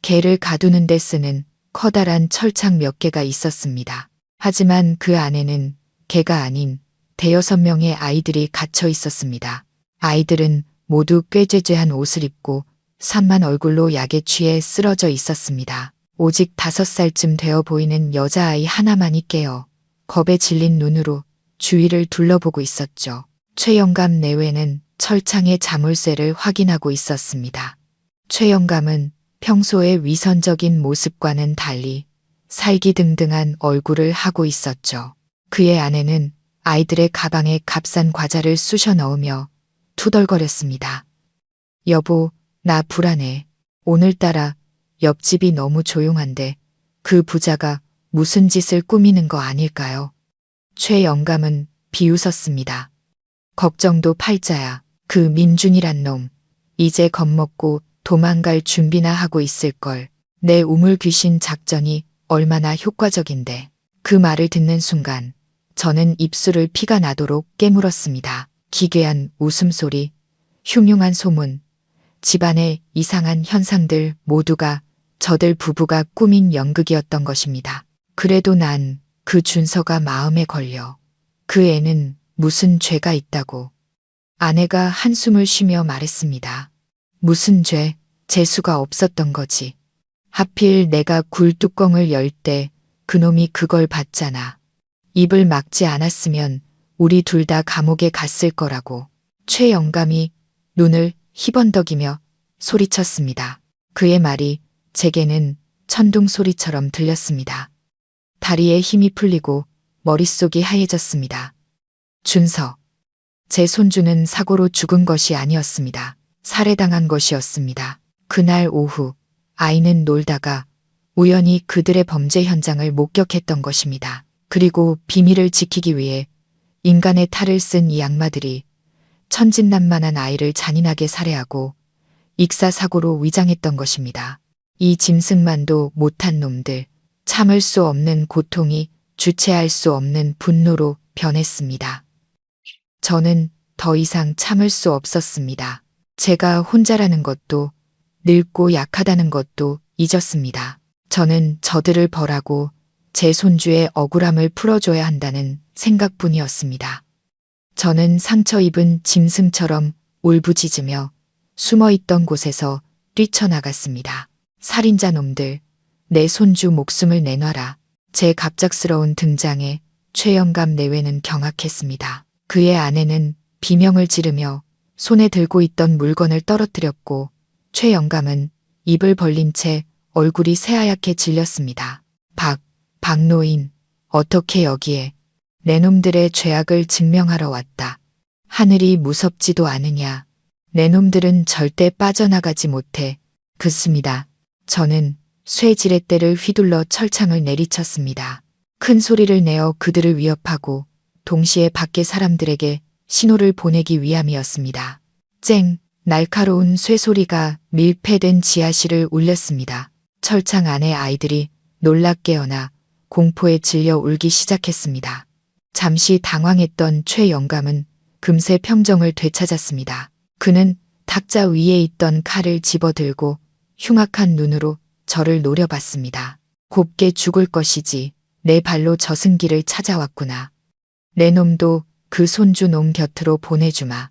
개를 가두는 데 쓰는 커다란 철창 몇 개가 있었습니다. 하지만 그 안에는 개가 아닌 대여섯 명의 아이들이 갇혀 있었습니다. 아이들은 모두 꾀죄죄한 옷을 입고 산만 얼굴로 약에 취해 쓰러져 있었습니다. 오직 5살쯤 되어 보이는 여자아이 하나만이 깨어 겁에 질린 눈으로 주위를 둘러보고 있었죠. 최영감 내외는 철창의 자물쇠를 확인하고 있었습니다. 최영감은 평소의 위선적인 모습과는 달리 살기등등한 얼굴을 하고 있었죠. 그의 아내는 아이들의 가방에 값싼 과자를 쑤셔 넣으며 투덜거렸습니다. 여보, 나 불안해. 오늘따라 옆집이 너무 조용한데 그 부자가 무슨 짓을 꾸미는 거 아닐까요? 최영감은 비웃었습니다. 걱정도 팔자야. 그 민준이란 놈. 이제 겁먹고 도망갈 준비나 하고 있을걸. 내 우물 귀신 작전이 얼마나 효과적인데. 그 말을 듣는 순간 저는 입술을 피가 나도록 깨물었습니다. 기괴한 웃음소리, 흉흉한 소문, 집안의 이상한 현상들 모두가 저들 부부가 꾸민 연극이었던 것입니다. 그래도 난 그 준서가 마음에 걸려. 그 애는 무슨 죄가 있다고. 아내가 한숨을 쉬며 말했습니다. 무슨 죄? 재수가 없었던 거지. 하필 내가 굴뚜껑을 열 때 그놈이 그걸 봤잖아. 입을 막지 않았으면 우리 둘 다 감옥에 갔을 거라고. 최영감이 눈을 희번덕이며 소리쳤습니다. 그의 말이 제게는 천둥 소리처럼 들렸습니다. 다리에 힘이 풀리고 머릿속이 하얘졌습니다. 준서. 제 손주는 사고로 죽은 것이 아니었습니다. 살해당한 것이었습니다. 그날 오후 아이는 놀다가 우연히 그들의 범죄 현장을 목격했던 것입니다. 그리고 비밀을 지키기 위해 인간의 탈을 쓴 이 악마들이 천진난만한 아이를 잔인하게 살해하고 익사사고로 위장했던 것입니다. 이 짐승만도 못한 놈들, 참을 수 없는 고통이 주체할 수 없는 분노로 변했습니다. 저는 더 이상 참을 수 없었습니다. 제가 혼자라는 것도 늙고 약하다는 것도 잊었습니다. 저는 저들을 벌하고 제 손주의 억울함을 풀어줘야 한다는 생각뿐이었습니다. 저는 상처 입은 짐승처럼 울부짖으며 숨어있던 곳에서 뛰쳐나갔습니다. 살인자 놈들, 내 손주 목숨을 내놔라. 제 갑작스러운 등장에 최영감 내외는 경악했습니다. 그의 아내는 비명을 지르며 손에 들고 있던 물건을 떨어뜨렸고 최영감은 입을 벌린 채 얼굴이 새하얗게 질렸습니다. 박노인, 어떻게 여기에? 내 놈들의 죄악을 증명하러 왔다. 하늘이 무섭지도 않으냐. 내 놈들은 절대 빠져나가지 못해. 그습니다. 저는 쇠 지렛대를 휘둘러 철창을 내리쳤습니다. 큰 소리를 내어 그들을 위협하고 동시에 밖의 사람들에게 신호를 보내기 위함이었습니다. 쨍! 날카로운 쇠소리가 밀폐된 지하실을 울렸습니다. 철창 안의 아이들이 놀라 깨어나 공포에 질려 울기 시작했습니다. 잠시 당황했던 최 영감은 금세 평정을 되찾았습니다. 그는 탁자 위에 있던 칼을 집어들고 흉악한 눈으로 저를 노려봤습니다. 곱게 죽을 것이지 내 발로 저승길을 찾아왔구나. 내 놈도 그 손주 놈 곁으로 보내주마.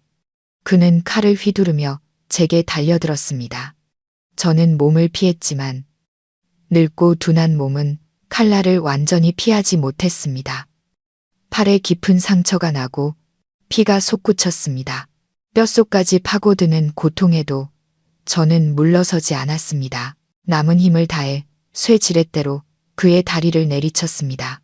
그는 칼을 휘두르며 제게 달려들었습니다. 저는 몸을 피했지만 늙고 둔한 몸은 칼날을 완전히 피하지 못했습니다. 팔에 깊은 상처가 나고 피가 솟구쳤습니다. 뼛속까지 파고드는 고통에도 저는 물러서지 않았습니다. 남은 힘을 다해 쇠 지렛대로 그의 다리를 내리쳤습니다.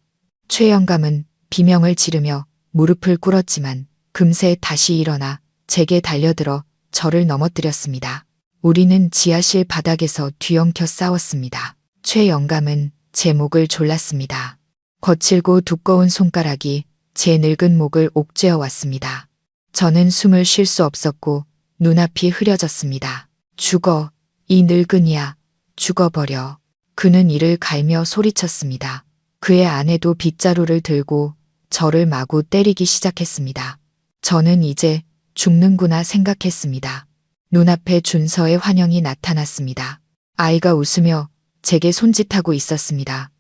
최 영감은 비명을 지르며 무릎을 꿇었지만 금세 다시 일어나 제게 달려들어 저를 넘어뜨렸습니다. 우리는 지하실 바닥에서 뒤엉켜 싸웠습니다. 최 영감은 제 목을 졸랐습니다. 거칠고 두꺼운 손가락이 제 늙은 목을 옥죄어 왔습니다. 저는 숨을 쉴 수 없었고 눈앞이 흐려졌습니다. 죽어, 이 늙은이야. 죽어버려. 그는 이를 갈며 소리쳤습니다. 그의 아내도 빗자루를 들고 저를 마구 때리기 시작했습니다. 저는 이제 죽는구나 생각했습니다. 눈앞에 준서의 환영이 나타났습니다. 아이가 웃으며 제게 손짓하고 있었습니다.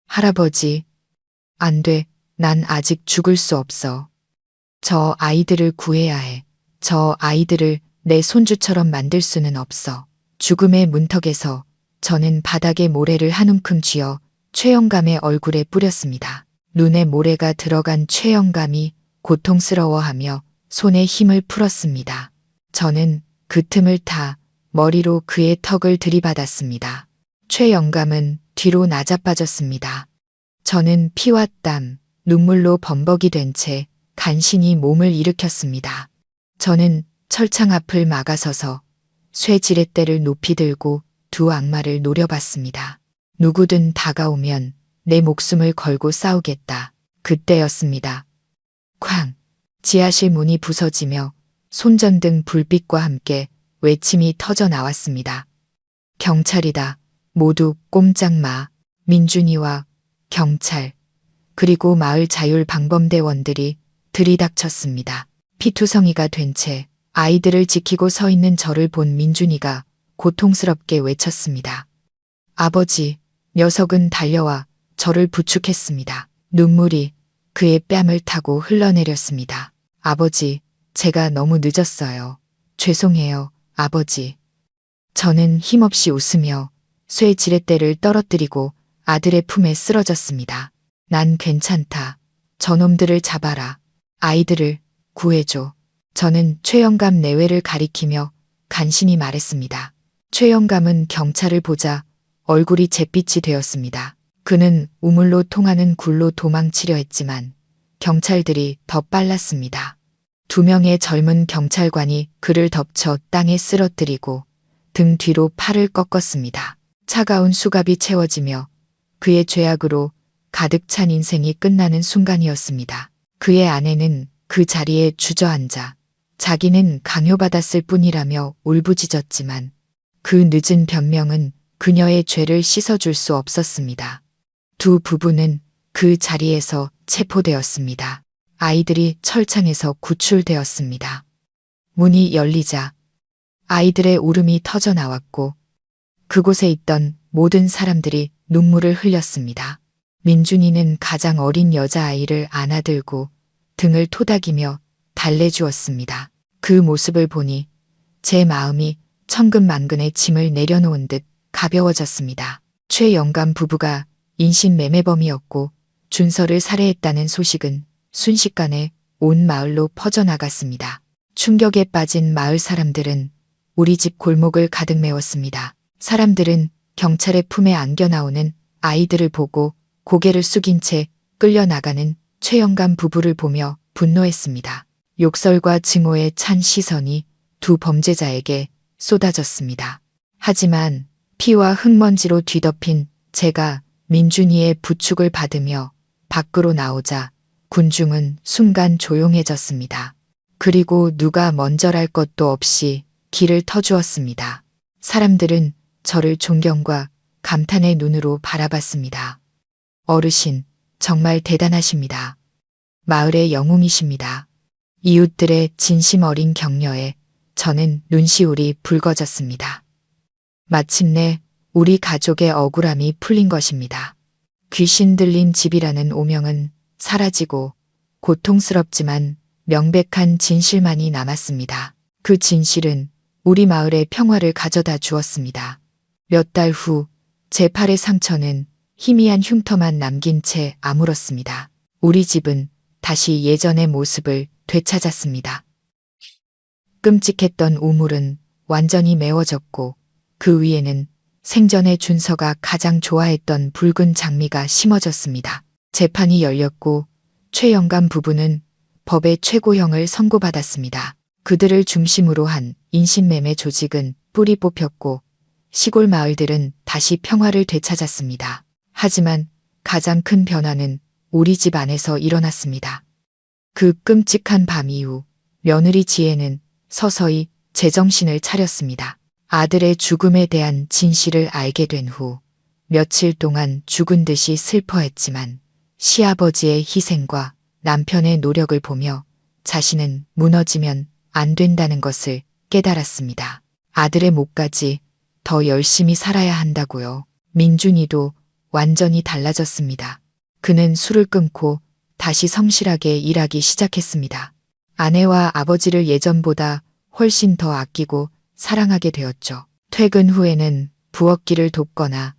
할아버지, 안 돼. 난 아직 죽을 수 없어. 저 아이들을 구해야 해. 저 아이들을 내 손주처럼 만들 수는 없어. 죽음의 문턱에서 저는 바닥에 모래를 한 움큼 쥐어 최 영감의 얼굴에 뿌렸습니다. 눈에 모래가 들어간 최 영감이 고통스러워하며 손에 힘을 풀었습니다. 저는 그 틈을 타 머리로 그의 턱을 들이받았습니다. 최 영감은 뒤로 나자빠졌습니다. 저는 피와 땀, 눈물로 범벅이 된 채 간신히 몸을 일으켰습니다. 저는 철창 앞을 막아서서 쇠 지렛대를 높이 들고 두 악마를 노려봤습니다. 누구든 다가오면 내 목숨을 걸고 싸우겠다. 그때였습니다. 쾅! 지하실 문이 부서지며 손전등 불빛과 함께 외침이 터져 나왔습니다. 경찰이다. 모두 꼼짝 마. 민준이와 경찰, 그리고 마을 자율 방범대원들이 들이닥쳤습니다. 피투성이가 된 채 아이들을 지키고 서 있는 저를 본 민준이가 고통스럽게 외쳤습니다. 아버지, 녀석은 달려와 저를 부축했습니다. 눈물이 그의 뺨을 타고 흘러내렸습니다. 아버지, 제가 너무 늦었어요. 죄송해요, 아버지. 저는 힘없이 웃으며 쇠 지렛대를 떨어뜨리고 아들의 품에 쓰러졌습니다. 난 괜찮다. 저놈들을 잡아라. 아이들을 구해줘. 저는 최 영감 내외를 가리키며 간신히 말했습니다. 최 영감은 경찰을 보자 얼굴이 잿빛이 되었습니다. 그는 우물로 통하는 굴로 도망치려 했지만 경찰들이 더 빨랐습니다. 2명의 젊은 경찰관이 그를 덮쳐 땅에 쓰러뜨리고 등 뒤로 팔을 꺾었습니다. 차가운 수갑이 채워지며 그의 죄악으로 가득 찬 인생이 끝나는 순간이었습니다. 그의 아내는 그 자리에 주저앉아 자기는 강요받았을 뿐이라며 울부짖었지만 그 늦은 변명은 그녀의 죄를 씻어줄 수 없었습니다. 두 부부는 그 자리에서 체포되었습니다. 아이들이 철창에서 구출되었습니다. 문이 열리자 아이들의 울음이 터져 나왔고 그곳에 있던 모든 사람들이 눈물을 흘렸습니다. 민준이는 가장 어린 여자아이를 안아들고 등을 토닥이며 달래주었습니다. 그 모습을 보니 제 마음이 천근만근의 짐을 내려놓은 듯 가벼워졌습니다. 최 영감 부부가 인신매매범이었고 준서를 살해했다는 소식은 순식간에 온 마을로 퍼져나갔습니다. 충격에 빠진 마을 사람들은 우리 집 골목을 가득 메웠습니다. 사람들은 경찰의 품에 안겨 나오는 아이들을 보고 고개를 숙인 채 끌려나가는 최영감 부부를 보며 분노했습니다. 욕설과 증오에 찬 시선이 두 범죄자에게 쏟아졌습니다. 하지만 피와 흙먼지로 뒤덮인 제가 민준이의 부축을 받으며 밖으로 나오자 군중은 순간 조용해졌습니다. 그리고 누가 먼저랄 것도 없이 길을 터주었습니다. 사람들은 저를 존경과 감탄의 눈으로 바라봤습니다. 어르신, 정말 대단하십니다. 마을의 영웅이십니다. 이웃들의 진심 어린 격려에 저는 눈시울이 붉어졌습니다. 마침내 우리 가족의 억울함이 풀린 것입니다. 귀신 들린 집이라는 오명은 사라지고 고통스럽지만 명백한 진실만이 남았습니다. 그 진실은 우리 마을의 평화를 가져다 주었습니다. 몇 달 후 제 팔의 상처는 희미한 흉터만 남긴 채 아물었습니다. 우리 집은 다시 예전의 모습을 되찾았습니다. 끔찍했던 우물은 완전히 메워졌고 그 위에는 생전에 준서가 가장 좋아했던 붉은 장미가 심어졌습니다. 재판이 열렸고 최영감 부부는 법의 최고형을 선고받았습니다. 그들을 중심으로 한 인신매매 조직은 뿌리 뽑혔고 시골 마을들은 다시 평화를 되찾았습니다. 하지만 가장 큰 변화는 우리 집 안에서 일어났습니다. 그 끔찍한 밤 이후 며느리 지혜는 서서히 제정신을 차렸습니다. 아들의 죽음에 대한 진실을 알게 된 후 며칠 동안 죽은 듯이 슬퍼했지만 시아버지의 희생과 남편의 노력을 보며 자신은 무너지면 안 된다는 것을 깨달았습니다. 아들의 목까지 더 열심히 살아야 한다고요. 민준이도 완전히 달라졌습니다. 그는 술을 끊고 다시 성실하게 일하기 시작했습니다. 아내와 아버지를 예전보다 훨씬 더 아끼고 사랑하게 되었죠. 퇴근 후에는 부엌길을 돕거나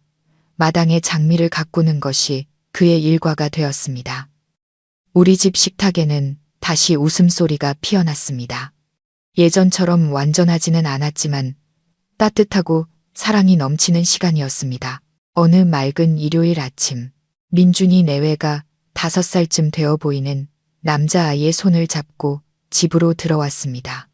마당에 장미를 가꾸는 것이 그의 일과가 되었습니다. 우리 집 식탁에는 다시 웃음소리가 피어났습니다. 예전처럼 완전하지는 않았지만 따뜻하고 사랑이 넘치는 시간이었습니다. 어느 맑은 일요일 아침, 민준이 내외가 5살쯤 되어 보이는 남자아이의 손을 잡고 집으로 들어왔습니다.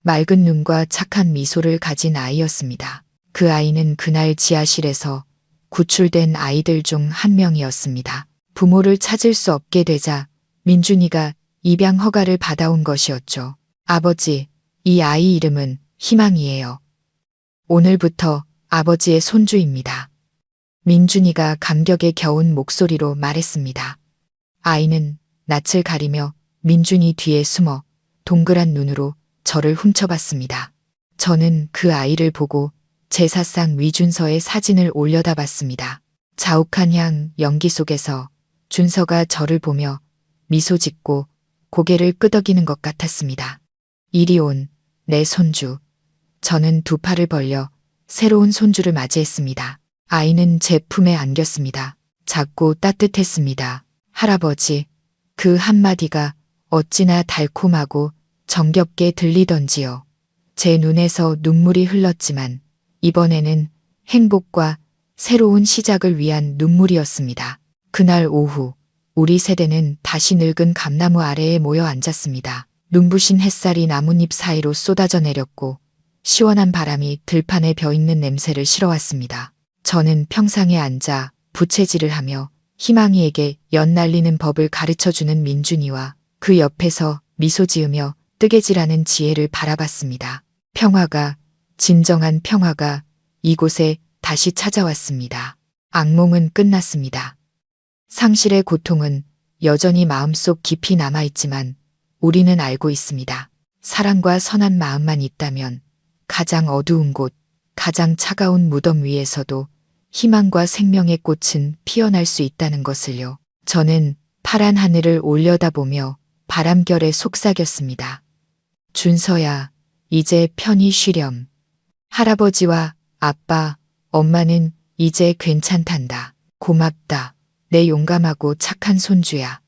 맑은 눈과 착한 미소를 가진 아이였습니다. 그 아이는 그날 지하실에서 구출된 아이들 중 한 명이었습니다. 부모를 찾을 수 없게 되자 민준이가 입양 허가를 받아온 것이었죠. 아버지, 이 아이 이름은 희망이에요. 오늘부터 아버지의 손주입니다. 민준이가 감격에 겨운 목소리로 말했습니다. 아이는 낯을 가리며 민준이 뒤에 숨어 동그란 눈으로 저를 훔쳐봤습니다. 저는 그 아이를 보고 제사상 위준서에 사진을 올려다 봤습니다. 자욱한 향 연기 속에서 준서가 저를 보며 미소 짓고 고개를 끄덕이는 것 같았습니다. 이리 온 내 손주. 저는 두 팔을 벌려 새로운 손주를 맞이했습니다. 아이는 제 품에 안겼습니다. 작고 따뜻했습니다. 할아버지, 그 한마디가 어찌나 달콤하고 정겹게 들리던지요. 제 눈에서 눈물이 흘렀지만 이번에는 행복과 새로운 시작을 위한 눈물이었습니다. 그날 오후 우리 세대는 다시 늙은 감나무 아래에 모여 앉았습니다. 눈부신 햇살이 나뭇잎 사이로 쏟아져 내렸고 시원한 바람이 들판에 벼있는 냄새를 실어왔습니다. 저는 평상에 앉아 부채질을 하며 희망이에게 연 날리는 법을 가르쳐주는 민준이와 그 옆에서 미소 지으며 뜨개질하는 지혜를 바라봤습니다. 평화가, 진정한 평화가 이곳에 다시 찾아왔습니다. 악몽은 끝났습니다. 상실의 고통은 여전히 마음속 깊이 남아있지만 우리는 알고 있습니다. 사랑과 선한 마음만 있다면 가장 어두운 곳, 가장 차가운 무덤 위에서도 희망과 생명의 꽃은 피어날 수 있다는 것을요. 저는 파란 하늘을 올려다보며 바람결에 속삭였습니다. 준서야, 이제 편히 쉬렴. 할아버지와 아빠, 엄마는 이제 괜찮단다. 고맙다. 내 용감하고 착한 손주야.